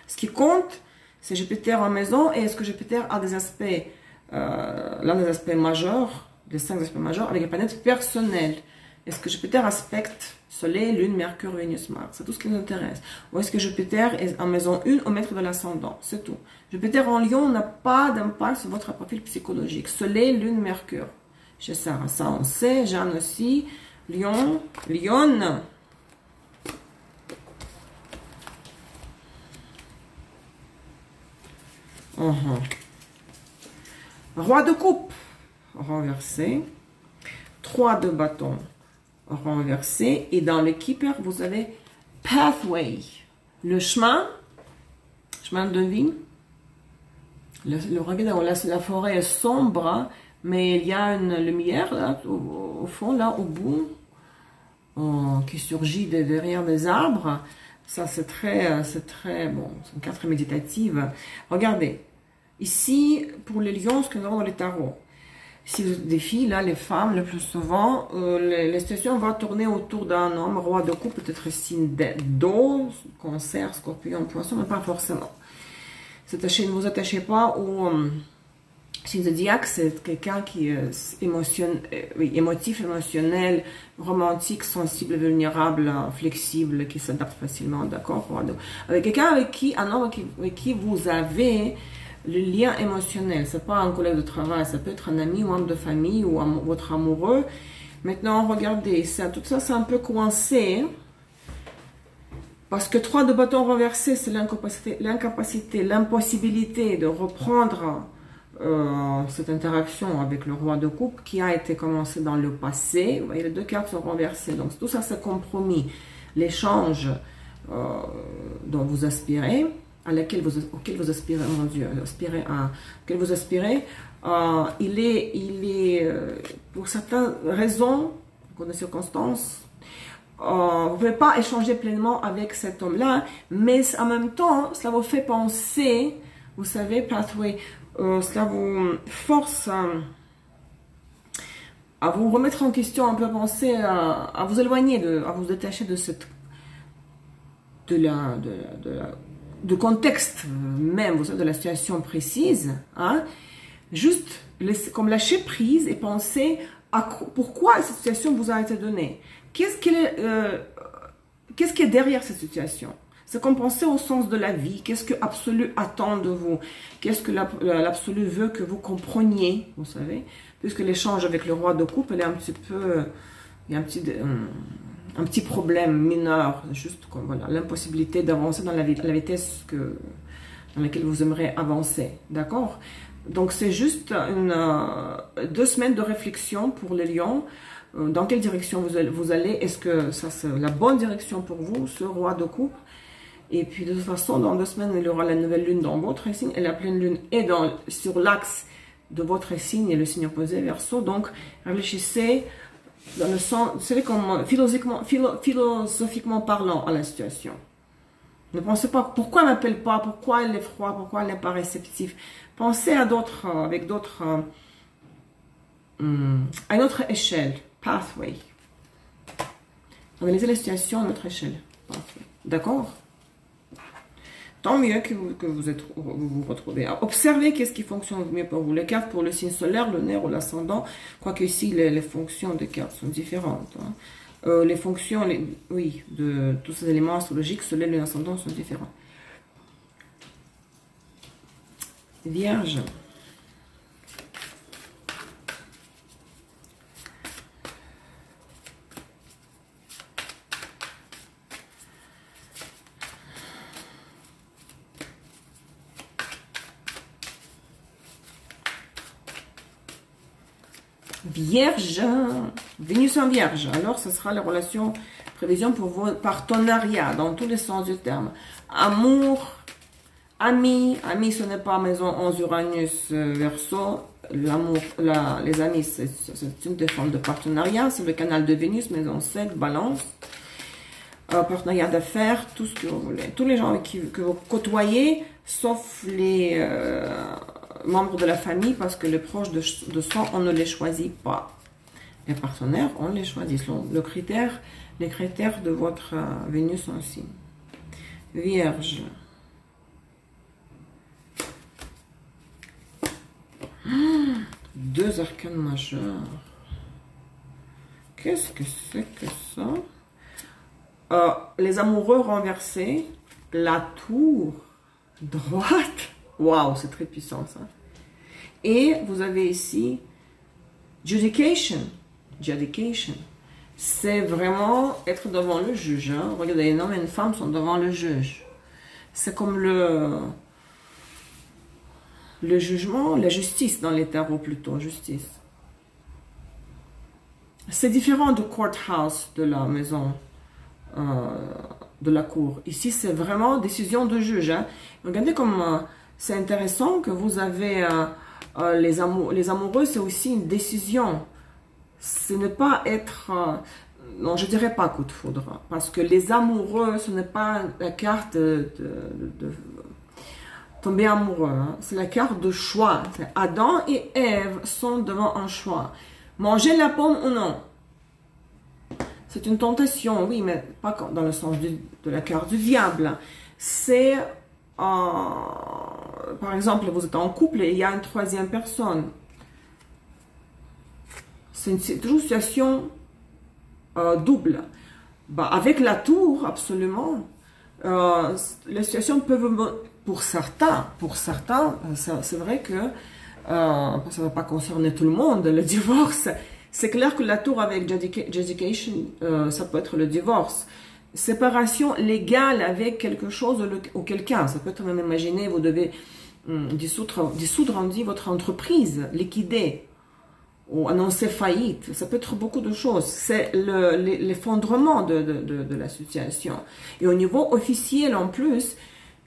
Ce qui compte, c'est Jupiter en maison et est-ce que Jupiter a des aspects, l'un des aspects majeurs, des 5 aspects majeurs, avec les planètes personnelles. Est-ce que Jupiter aspecte Soleil, Lune, Mercure, Vénus, Mars? C'est tout ce qui nous intéresse. Ou est-ce que Jupiter est en maison 1 au maître de l'ascendant? C'est tout. Jupiter en lion n'a pas d'impact sur votre profil psychologique. Soleil, Lune, Mercure. Chez Sarah, ça on sait. Jeanne aussi. Lion, Lyon. Roi de coupe, renversé. 3 de bâton, renversé. Et dans le keeper, vous avez pathway. Le chemin de vie. Regardez, la forêt est sombre, mais il y a une lumière là, au fond, là, au bout, qui surgit derrière des arbres. Ça, c'est très bon, c'est une carte méditative. Regardez, ici, pour les lions, ce que nous avons dans les tarots, si vous êtes des filles, là, les femmes, le plus souvent, les situations vont tourner autour d'un homme, roi de coupe, peut-être signe d'eau, cancer, scorpion, poisson, mais pas forcément. Ne vous attachez pas au signe zodiaque, c'est quelqu'un qui est émotif, émotionnel, romantique, sensible, vulnérable, flexible, qui s'adapte facilement, d'accord? Avec quelqu'un un homme avec qui vous avez le lien émotionnel. C'est pas un collègue de travail, ça peut être un ami ou un membre de famille ou votre amoureux. Maintenant, regardez, tout ça c'est un peu coincé. Parce que 3 de bâton renversé, c'est l'incapacité, l'impossibilité de reprendre cette interaction avec le roi de coupe qui a été commencée dans le passé. Vous voyez, les 2 cartes sont renversées. Donc tout ça, c'est compromis. L'échange dont vous aspirez, auquel vous aspirez, mon Dieu, auquel vous aspirez, il est pour certaines raisons, pour des circonstances, vous ne pouvez pas échanger pleinement avec cet homme-là, mais en même temps, cela vous fait penser, vous savez, pathway, cela vous force à vous remettre en question, un peu à penser, à vous éloigner, à vous détacher de du contexte même, vous savez, de la situation précise, hein, Juste comme lâcher prise et penser à pourquoi cette situation vous a été donnée. Qu'est-ce qui est derrière cette situation? C'est comme penser au sens de la vie. Qu'est-ce que l'absolu attend de vous? Qu'est-ce que l'absolu veut que vous compreniez, vous savez? Puisque l'échange avec le roi de coupe, il est un petit peu... Il y a un petit problème mineur, juste comme voilà, l'impossibilité d'avancer dans la vitesse dans laquelle vous aimeriez avancer. D'accord? Donc c'est juste 2 semaines de réflexion pour les lions. Dans quelle direction vous allez? Est-ce que ça c'est la bonne direction pour vous, ce roi de coupe? Et puis de toute façon, dans 2 semaines, il y aura la nouvelle lune dans votre signe et la pleine lune est sur l'axe de votre signe et le signe opposé, Verseau. Donc réfléchissez dans le sens, c'est comme philosophiquement parlant à la situation. Ne pensez pas pourquoi elle m'appelle pas, pourquoi elle est froide, pourquoi elle n'est pas réceptive. Pensez à d'autres, avec d'autres, à une autre échelle, pathway. Analysez la situation à notre échelle, pathway. D'accord? Tant mieux que vous vous retrouvez. Observez qu'est-ce qui fonctionne mieux pour vous. Les cartes pour le signe solaire, le nerf ou l'ascendant, quoique ici les fonctions des cartes sont différentes. Hein. Les fonctions, oui, de tous ces éléments astrologiques, solaire et l'ascendant sont différents. Vierge. Vierge, Vénus en Vierge, alors ce sera la relation, prévision pour vos partenariats dans tous les sens du terme. Amour, amis, ce n'est pas maison 11 Uranus Verseau, l'amour, les amis c'est une des formes de partenariat, c'est le canal de Vénus, maison 7, Balance, partenariat d'affaires, tout ce que vous voulez. Tous les gens que vous côtoyez, sauf les... membres de la famille, parce que les proches de soi, on ne les choisit pas. Les partenaires, on les choisit. Les critères de votre Vénus en signe. Vierge. Deux arcanes majeurs. Qu'est-ce que c'est que ça? Les amoureux renversés. La tour droite. Waouh, c'est très puissant ça. Et vous avez ici Judication. C'est vraiment être devant le juge. Hein. Regardez, les hommes et les femmes sont devant le juge. C'est comme le jugement, la justice dans les tarots plutôt, justice. C'est différent du courthouse de la maison, de la cour. Ici, c'est vraiment décision de juge. Hein. Regardez comme... c'est intéressant que vous avez les amoureux, c'est aussi une décision. Ce n'est pas être... non, je dirais pas coup de foudre. Parce que les amoureux, ce n'est pas la carte de tomber amoureux. Hein. C'est la carte de choix. Adam et Ève sont devant un choix. Manger la pomme ou non? C'est une tentation, oui, mais pas dans le sens de la carte du diable. C'est... par exemple, vous êtes en couple et il y a une troisième personne. C'est toujours une situation double. Bah, avec la tour, absolument. Les situations peuvent, pour certains, c'est vrai que ça ne va pas concerner tout le monde, le divorce. C'est clair que la tour avec Judication, ça peut être le divorce. Séparation légale avec quelque chose ou quelqu'un. Ça peut être même, imaginez, vous devez dissoudre votre entreprise, liquider ou annoncer faillite. Ça peut être beaucoup de choses. C'est l'effondrement de la situation. Et au niveau officiel en plus,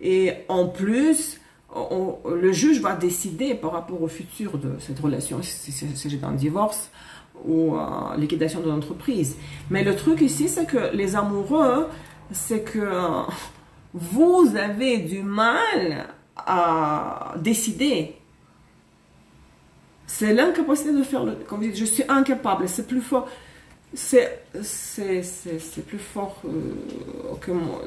le juge va décider par rapport au futur de cette relation, si c'est un divorce ou liquidation de l'entreprise. Mais le truc ici, c'est que les amoureux, c'est que vous avez du mal à décider. C'est l'incapacité de faire comme je dis, je suis incapable, c'est plus fort. C'est plus fort que moi.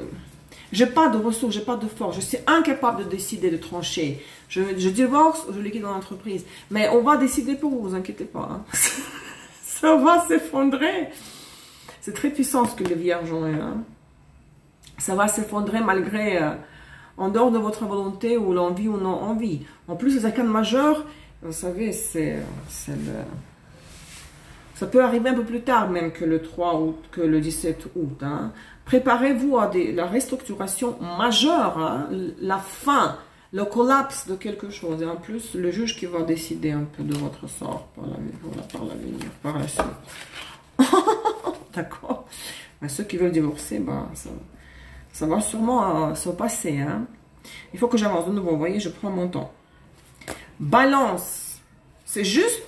J'ai pas de ressources, j'ai pas de force, je suis incapable de décider, de trancher. Je divorce ou je liquide mon entreprise. Mais on va décider pour vous, vous inquiétez pas. Hein. Ça va s'effondrer. C'est très puissant ce que les vierges ont. Hein. Ça va s'effondrer malgré, en dehors de votre volonté ou l'envie ou non envie. En plus, les arcanes majeurs, vous savez, ça peut arriver un peu plus tard même que le 3 août, que le 17 août. Hein. Préparez-vous à la restructuration majeure, hein, la fin, le collapse de quelque chose. Et en plus, le juge qui va décider un peu de votre sort par l'avenir, par la suite. D'accord. Ceux qui veulent divorcer, ça va sûrement se passer. Hein. Il faut que j'avance de nouveau. Vous voyez, je prends mon temps. Balance. C'est juste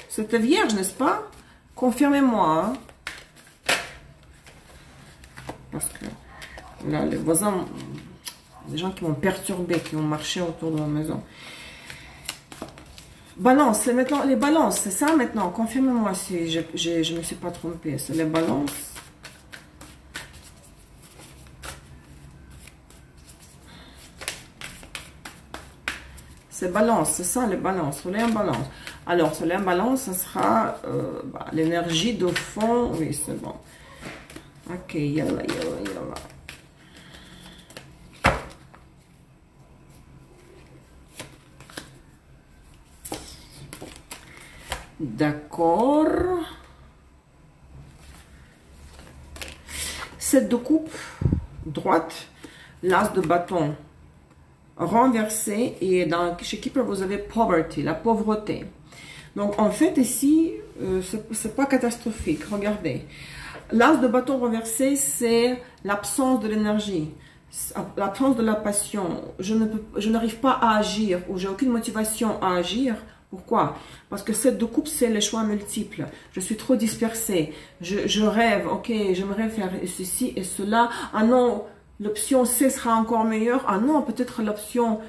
cette vierge, n'est-ce pas? Confirmez-moi. Hein. Parce que là, les voisins, des gens qui m'ont perturbé, qui ont marché autour de ma maison. Balance, c'est maintenant les balances, c'est ça maintenant? Confirmez-moi si je ne me suis pas trompée. C'est les balances. C'est balance, c'est ça les balances. Soleil en balance. Alors, soleil en balance, ce sera l'énergie de fond. Oui, c'est bon. Ok, yalla. D'accord. Cette de coupe droite, l'as de bâton renversé, et chez Keeper vous avez poverty, la pauvreté. Donc en fait ici, c'est pas catastrophique. Regardez, l'as de bâton renversé, c'est l'absence de l'énergie, l'absence de la passion. Je n'arrive pas à agir, ou j'ai aucune motivation à agir. Pourquoi? Parce que cette de coupe, c'est les choix multiples. Je suis trop dispersée. Je rêve, ok, j'aimerais faire ceci et cela. Ah non, l'option C sera encore meilleure. Ah non, peut-être l'option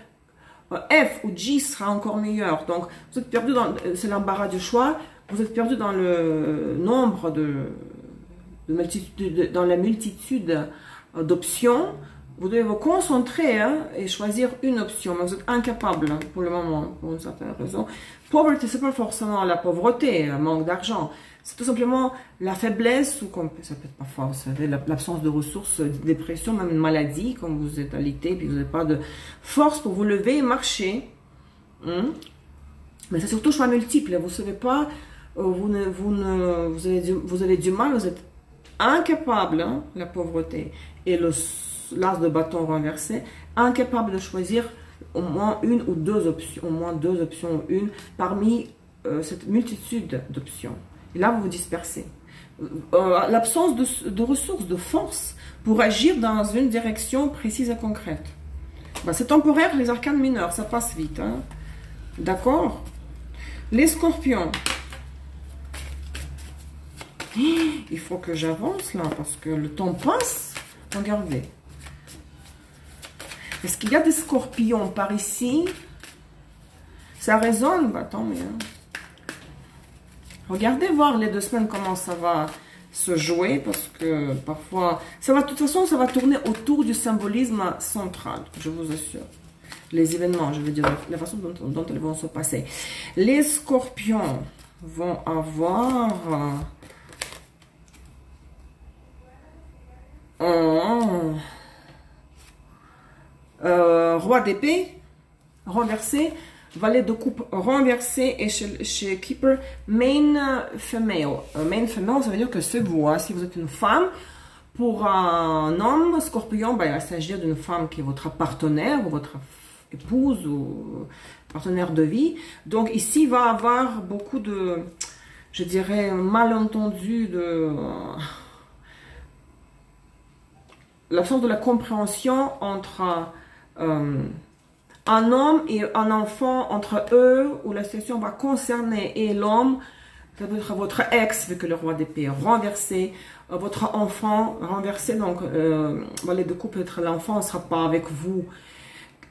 F ou G sera encore meilleure. Donc, vous êtes perdu dans, c'est l'embarras du choix. Vous êtes perdu dans le nombre dans la multitude d'options. Vous devez vous concentrer et choisir une option, mais vous êtes incapable pour le moment, pour une certaine raison. Poverty, c'est pas forcément la pauvreté, manque d'argent. C'est tout simplement la faiblesse, ou comme ça peut être parfois, vous savez, l'absence de ressources, dépression, même une maladie, quand vous êtes alité, puis vous n'avez pas de force pour vous lever et marcher. Mais c'est surtout choix multiple. Vous ne savez pas, vous avez du mal, vous êtes incapable, la pauvreté. Et l'as de bâton renversé, incapable de choisir au moins une ou deux options, ou une parmi cette multitude d'options. Et là, vous vous dispersez. L'absence de ressources, de force pour agir dans une direction précise et concrète. C'est temporaire, les arcanes mineurs, ça passe vite. Hein? D'accord? Les scorpions. Il faut que j'avance là, parce que le temps passe. Regardez. Est-ce qu'il y a des scorpions par ici? Ça résonne? Tant mieux. Regardez voir les 2 semaines comment ça va se jouer, parce que parfois, de toute façon, ça va tourner autour du symbolisme central, je vous assure. Les événements, je veux dire, la façon dont ils vont se passer. Les scorpions vont avoir roi d'épée renversé, valet de coupe renversé, et chez Keeper, main female. Main female, ça veut dire que c'est vous. Hein. Si vous êtes une femme, pour un homme scorpion, il s'agit d'une femme qui est votre partenaire, ou votre épouse, ou partenaire de vie. Donc ici, il va avoir beaucoup de, je dirais, malentendus, l'absence de la compréhension entre un homme et un enfant, entre eux, où la situation va concerner et l'homme, ça peut être votre ex, vu que le roi d'épée est renversé, votre enfant renversé, donc valet de coupe, peut-être l'enfant ne sera pas avec vous.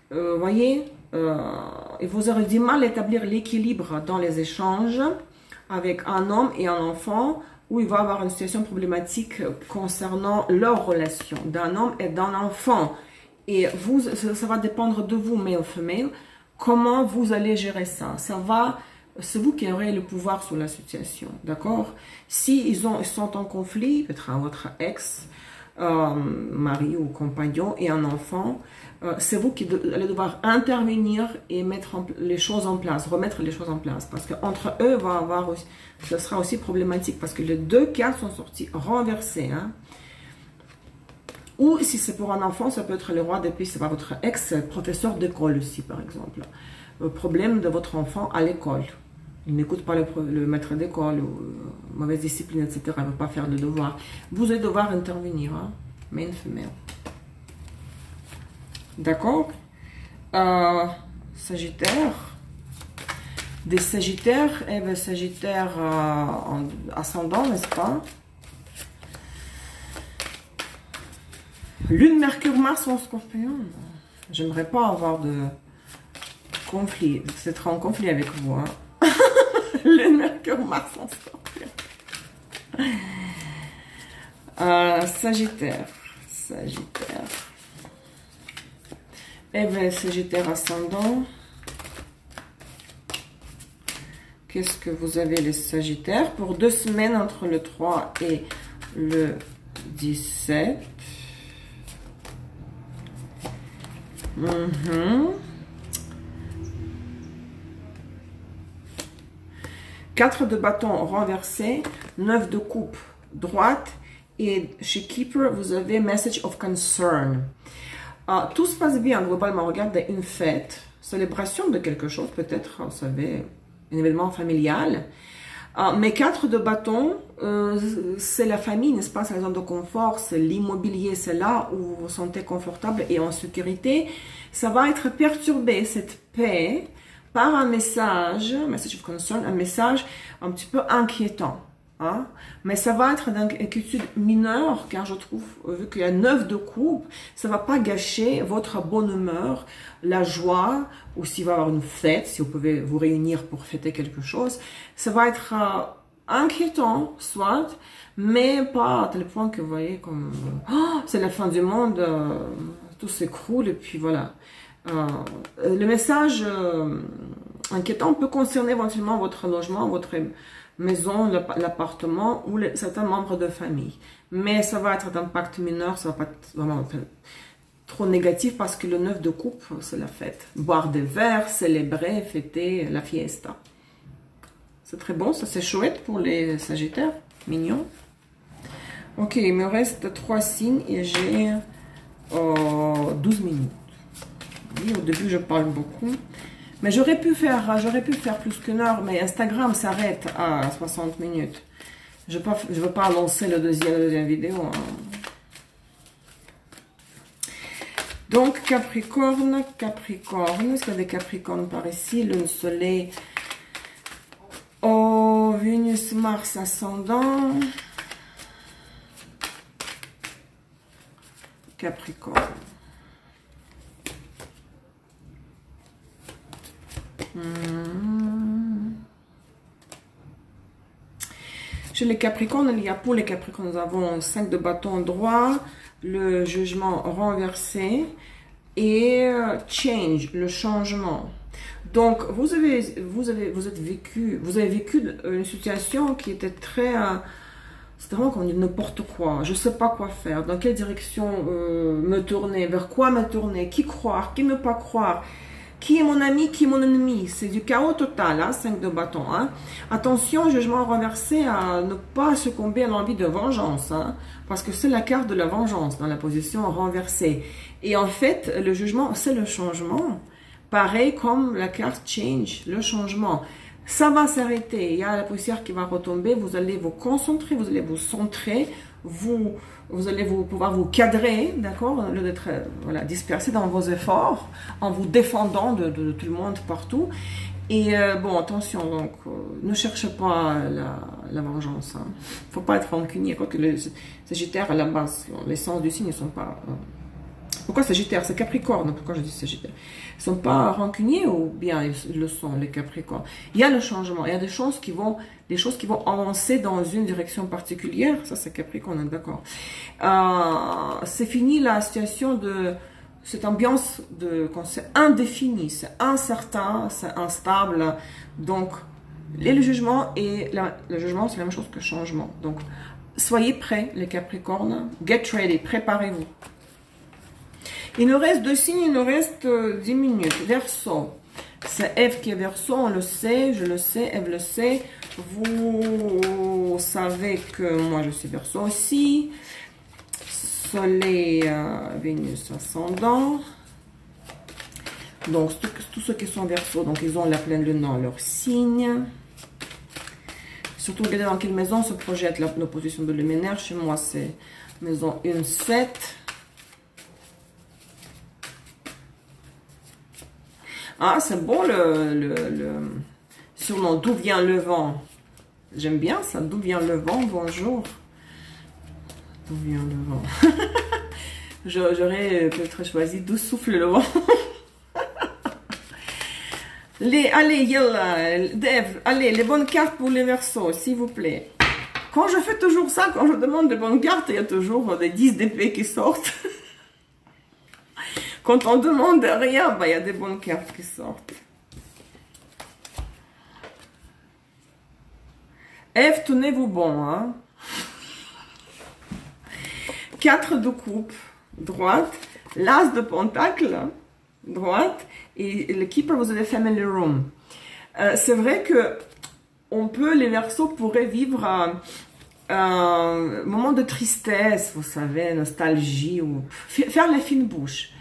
Voyez, et vous aurez du mal à établir l'équilibre dans les échanges avec un homme et un enfant, où il va y avoir une situation problématique concernant leur relation d'un homme et d'un enfant. Et vous, ça va dépendre de vous, male, female, comment vous allez gérer ça. C'est vous qui aurez le pouvoir sur la situation, d'accord? Si ils sont en conflit, peut-être votre ex, mari ou compagnon et un enfant, c'est vous qui allez devoir intervenir et mettre les choses en place, remettre les choses en place. Parce qu'entre eux, ce sera aussi problématique. Parce que les deux cartes sont sorties renversées. Hein. Ou si c'est pour un enfant, ça peut être le roi d'épée, c'est pas votre ex, professeur d'école aussi, par exemple. Le problème de votre enfant à l'école. Il n'écoute pas le maître d'école, mauvaise discipline, etc. Il ne veut pas faire le devoir. Vous allez devoir intervenir, hein, male, femelle. D'accord? Sagittaire. Des Sagittaires, et bien Sagittaire ascendant, n'est-ce pas? Lune, Mercure, Mars en Scorpion. J'aimerais pas avoir de conflit. C'est trop en conflit avec vous. Hein? Lune, Mercure, Mars en Scorpion. Sagittaire. Eh bien, Sagittaire ascendant. Qu'est-ce que vous avez les Sagittaires pour 2 semaines entre le 3 et le 17? 4 de bâton renversé, 9 de coupe droite et chez Keeper, vous avez Message of Concern. Tout se passe bien globalement. Regardez, une fête, célébration de quelque chose, peut-être, vous savez, un événement familial. Mais 4 de bâton, c'est la famille, n'est-ce pas? C'est la zone de confort, c'est l'immobilier, c'est là où vous vous sentez confortable et en sécurité. Ça va être perturbé, cette paix, par un message of concern, un message un petit peu inquiétant. Hein? Mais ça va être d'inquiétude mineure, car je trouve, vu qu'il y a 9 de coupe, ça va pas gâcher votre bonne humeur, la joie, ou s'il va y avoir une fête, si vous pouvez vous réunir pour fêter quelque chose. Ça va être inquiétant, soit, mais pas à tel point que vous voyez comme c'est la fin du monde, tout s'écroule, et puis voilà. Le message inquiétant peut concerner éventuellement votre logement, votre maison, l'appartement ou certains membres de famille. Mais ça va être d'impact mineur, ça va pas être vraiment trop négatif parce que le 9 de coupe, c'est la fête. Boire des verres, célébrer, fêter la fiesta. C'est très bon, ça c'est chouette pour les Sagittaires, mignon. Ok, il me reste 3 signes et j'ai 12 minutes. Oui, au début je parle beaucoup. Mais j'aurais pu faire plus qu'une heure, mais Instagram s'arrête à 60 minutes. Je ne veux pas lancer la deuxième vidéo. Hein. Donc, Capricorne. Est-ce qu'il y a des Capricornes par ici? Lune, Soleil. Oh, Vénus, Mars, ascendant. Capricorne. Chez les Capricornes, pour les Capricornes, nous avons 5 de bâton droit, le jugement renversé et change, le changement. Donc, vous avez vécu une situation qui était très, c'était vraiment comme n'importe quoi. Je sais pas quoi faire, dans quelle direction me tourner, vers quoi me tourner, qui croire, qui ne pas croire. Qui est mon ami, qui est mon ennemi? C'est du chaos total, hein, 5 de bâton. Hein. Attention, jugement renversé à ne pas succomber à l'envie de vengeance. Hein, parce que c'est la carte de la vengeance dans la position renversée. Et en fait, le jugement, c'est le changement. Pareil comme la carte change, le changement. Ça va s'arrêter. Il y a la poussière qui va retomber. Vous allez vous concentrer, vous allez vous centrer. Vous allez pouvoir vous cadrer, d'accord, au lieu d'être dispersé dans vos efforts, en vous défendant de tout le monde partout. Et bon, attention, donc, ne cherchez pas la vengeance. Hein. Faut pas être rancunier, quoique les Sagittaires, à la base, les sens du signe ne sont pas Pourquoi Sagittaire? C'est Capricorne. Pourquoi je dis Sagittaire? Ils sont pas rancuniers ou bien ils le sont, les Capricornes? Il y a le changement. Il y a des choses qui vont avancer dans une direction particulière. Ça, c'est Capricorne, d'accord. C'est fini la situation de cette ambiance quand c'est indéfini, c'est incertain, c'est instable. Donc, le jugement le jugement, c'est la même chose que changement. Donc, soyez prêts, les Capricornes. Get ready, préparez-vous. Il nous reste 2 signes, il nous reste 10 minutes. Verseau. C'est Ève qui est Verseau, on le sait, je le sais, Ève le sait. Vous savez que moi je suis Verseau aussi. Soleil, Vénus, ascendant. Donc, tous ceux qui sont Verseau, donc ils ont la pleine lune dans leur signe. Surtout, regardez dans quelle maison se projette l'opposition de luminaire. Chez moi, c'est maison 1-7. Ah, c'est beau le surnom d'où vient le vent. J'aime bien ça, d'où vient le vent, bonjour. D'où vient le vent? J'aurais peut-être choisi d'où souffle le vent. Allez, Dave, allez, les bonnes cartes pour les Verseaux, s'il vous plaît. Quand je fais toujours ça, quand je demande des bonnes cartes, il y a toujours des 10 d'épée qui sortent. Quand on demande rien, bah, il y a des bonnes cartes qui sortent. Ève, tenez-vous bon, hein. 4 de coupe, droite. L'as de pentacle, droite. Et le Keeper, vous avez Family Room. C'est vrai que les Verseaux pourraient vivre un moment de tristesse, vous savez, nostalgie, ou faire la fine bouche.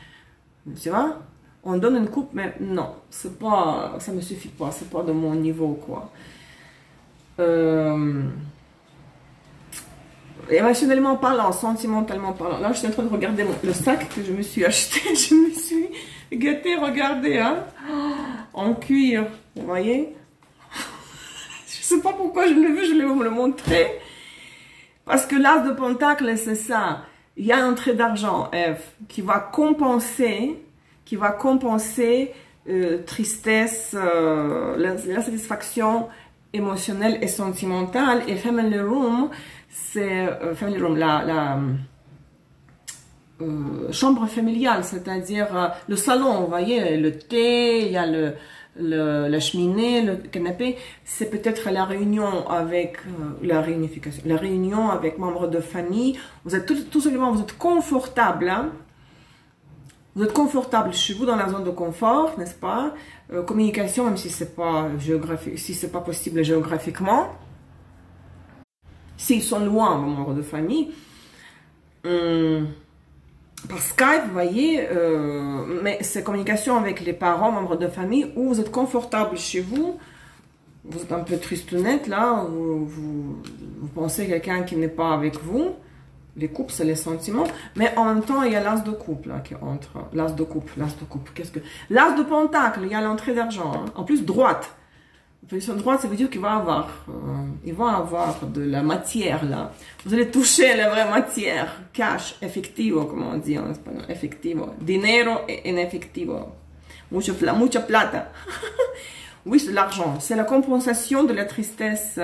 Tu vois, on donne une coupe, mais non, c'est pas, ça me suffit pas, c'est pas de mon niveau, quoi. Émotionnellement parlant, sentimentalement parlant. Là, je suis en train de regarder le sac que je me suis acheté. Je me suis gâtée, regardez, hein, en cuir, vous voyez. Je sais pas pourquoi je l'ai vu, je vais vous le montrer. Parce que l'as de pentacle, c'est ça. Il y a une entrée d'argent, Ève, qui va compenser tristesse, la satisfaction émotionnelle et sentimentale. Et Family Room, c'est Family Room, la chambre familiale, c'est-à-dire le salon, vous voyez, le thé, il y a la cheminée, le canapé. C'est peut-être la réunion avec la réunion avec membres de famille. Vous êtes tout simplement, vous êtes confortable, hein? Vous êtes confortable chez vous dans la zone de confort, n'est-ce pas? Communication, même si c'est pas géographique, si c'est pas possible géographiquement. S'ils sont loin, vos membres de famille. Par Skype, vous voyez, mais c'est communication avec les parents, membres de famille, où vous êtes confortable chez vous, vous êtes un peu tristounette là, vous pensez à quelqu'un qui n'est pas avec vous, les couples, c'est les sentiments, mais en même temps, il y a l'as de coupe là qui entre, l'as de coupe, qu'est-ce que... L'as de pentacle, il y a l'entrée d'argent, hein. En plus droite. Position droite, ça veut dire qu'il va avoir de la matière là. Vous allez toucher la vraie matière, cash, efectivo, comme on dit en espagnol, efectivo, dinero en efectivo, mucha plata. Oui, c'est l'argent, c'est la compensation de la tristesse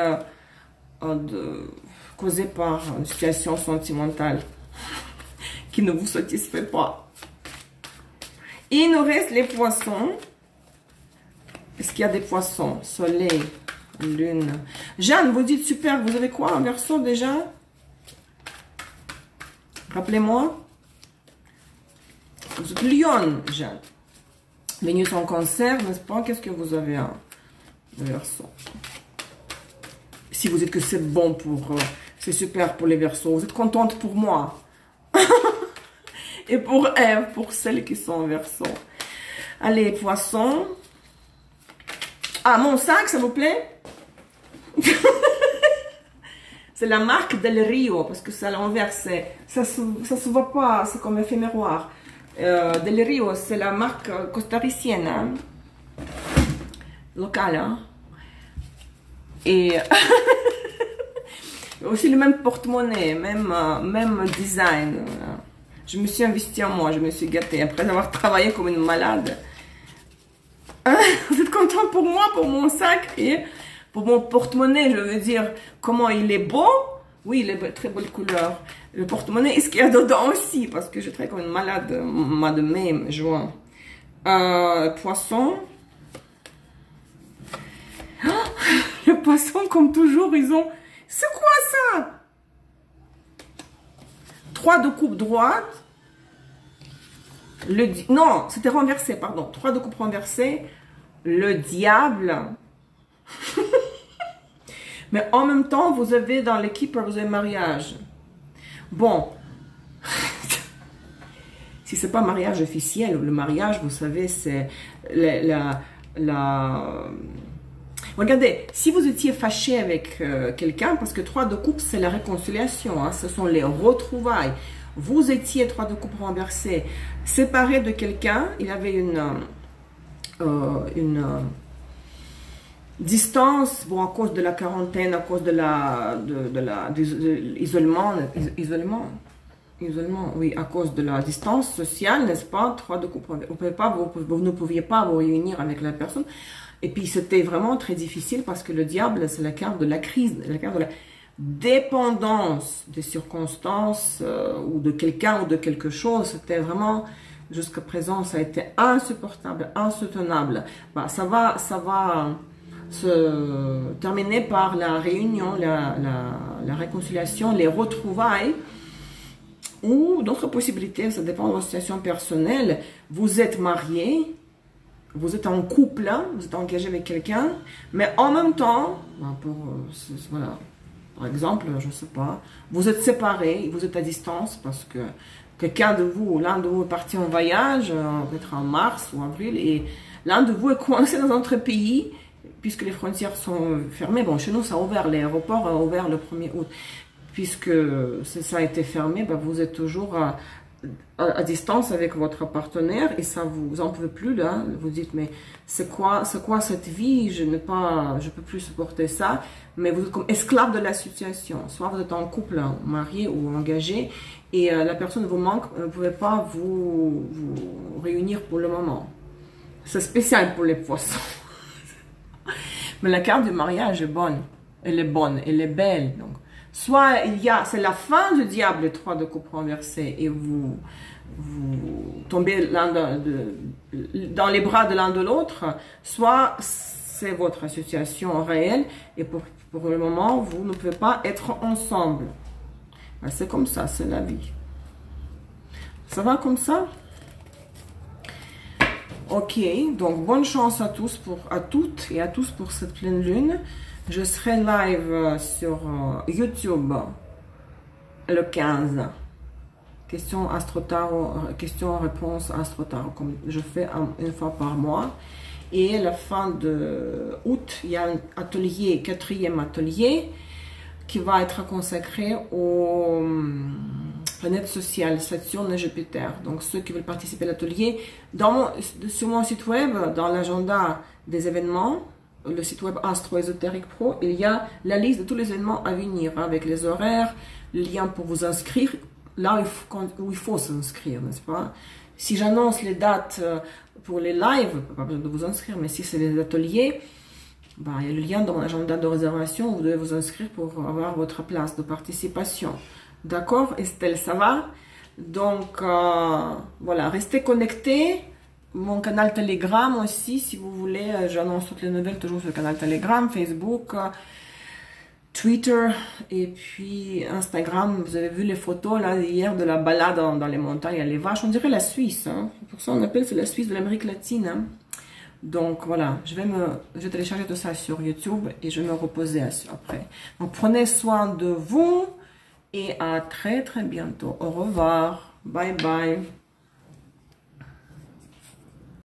causée par une situation sentimentale qui ne vous satisfait pas. Et il nous reste les poissons. Est-ce qu'il y a des poissons? Soleil, lune. Jeanne, vous dites super, vous avez quoi en Verseau déjà? Rappelez-moi. Vous êtes Lion, Jeanne. Vénus en Cancer, n'est-ce pas? Qu'est-ce que vous avez en Verseau? Si vous dites que c'est bon pour... c'est super pour les Verseaux. Vous êtes contente pour moi. Et pour Ève, pour celles qui sont en Verseau. Allez, poissons. Ah, mon sac, s'il vous plaît. C'est la marque Del Rio, parce que c'est à l'envers, ça se voit pas, c'est comme effet miroir. Del Rio, c'est la marque costaricienne, hein? Locale, hein? Et aussi le même porte-monnaie, même design. Je me suis investie en moi, je me suis gâtée. Après avoir travaillé comme une malade. Hein? Vous êtes content pour moi, pour mon sac et pour mon porte-monnaie, je veux dire, comment il est beau. Oui, il est très belle couleur. Le porte-monnaie, est-ce qu'il y a dedans aussi? Parce que je travaille comme une malade mois de mai, juin. Poisson. Oh, le poisson, comme toujours, ils ont... C'est quoi ça? 3 de coupe droite. Non, c'était renversé, pardon. 3 de coupe renversé. Le diable. Mais en même temps, vous avez dans l'équipe, vous avez mariage. Bon. Si c'est pas mariage officiel, le mariage, vous savez, c'est Regardez, si vous étiez fâché avec quelqu'un, parce que 3 de coupe, c'est la réconciliation, hein, ce sont les retrouvailles. Vous étiez 3 de coupe renversé, séparé de quelqu'un, il avait une distance, bon, à cause de la quarantaine, à cause de l'isolement, oui, à cause de la distance sociale, n'est-ce pas? 3 de coupe, vous ne pouviez pas vous réunir avec la personne. Et puis, c'était vraiment très difficile parce que le diable, c'est la carte de la crise, la carte de la dépendance des circonstances ou de quelqu'un ou de quelque chose. C'était vraiment, jusqu'à présent, ça a été insupportable, insoutenable. Bah, ça va se terminer par la réunion, la réconciliation, les retrouvailles ou d'autres possibilités. Ça dépend de votre situation personnelle. Vous êtes marié. Vous êtes en couple, vous êtes engagé avec quelqu'un, mais en même temps, voilà, par exemple, je ne sais pas, vous êtes séparés, vous êtes à distance parce que quelqu'un de vous, l'un de vous est parti en voyage, peut-être en mars ou avril, et l'un de vous est coincé dans un autre pays, puisque les frontières sont fermées. Bon, chez nous, ça a ouvert, l'aéroport a ouvert le 1er août. Puisque ça a été fermé, ben, vous êtes toujours à distance avec votre partenaire et ça vous en pouvez plus là. Vous dites mais c'est quoi cette vie? Je peux plus supporter ça. Mais vous êtes comme esclave de la situation. Soit vous êtes en couple, marié ou engagé et la personne vous manque, vous ne pouvez pas vous réunir pour le moment. C'est spécial pour les poissons. Mais la carte du mariage est bonne. Elle est belle. Donc, soit c'est la fin du diable, les 3 de coupe renversés, et vous tombez dans les bras de l'un de l'autre, soit c'est votre situation réelle, et pour le moment, vous ne pouvez pas être ensemble. C'est comme ça, c'est la vie. Ça va comme ça? Ok, donc bonne chance à tous, à toutes et à tous pour cette pleine lune. Je serai live sur YouTube le 15. Questions-réponses Astro-Tarot, comme je fais une fois par mois. Et à la fin de août, il y a un atelier, 4e atelier, qui va être consacré aux planètes sociales, Saturne et Jupiter. Donc ceux qui veulent participer à l'atelier, sur mon site web, dans l'agenda des événements, le site web Astro Ésotérique Pro, il y a la liste de tous les événements à venir, avec les horaires, le lien pour vous inscrire, là où il faut s'inscrire, n'est-ce pas? Si j'annonce les dates pour les lives, pas besoin de vous inscrire, mais si c'est les ateliers, bah, il y a le lien dans mon agenda de réservation où vous devez vous inscrire pour avoir votre place de participation. D'accord, Estelle, ça va? Donc, voilà, restez connectés. Mon canal Telegram aussi, si vous voulez, j'annonce toutes les nouvelles toujours sur le canal Telegram, Facebook, Twitter et puis Instagram. Vous avez vu les photos là hier de la balade dans les montagnes, les vaches, on dirait la Suisse, hein. Pour ça on appelle c'est la Suisse de l'Amérique latine, hein. Donc voilà, je vais télécharger tout ça sur YouTube et je vais me reposer après. Donc prenez soin de vous et à très très bientôt. Au revoir, bye bye.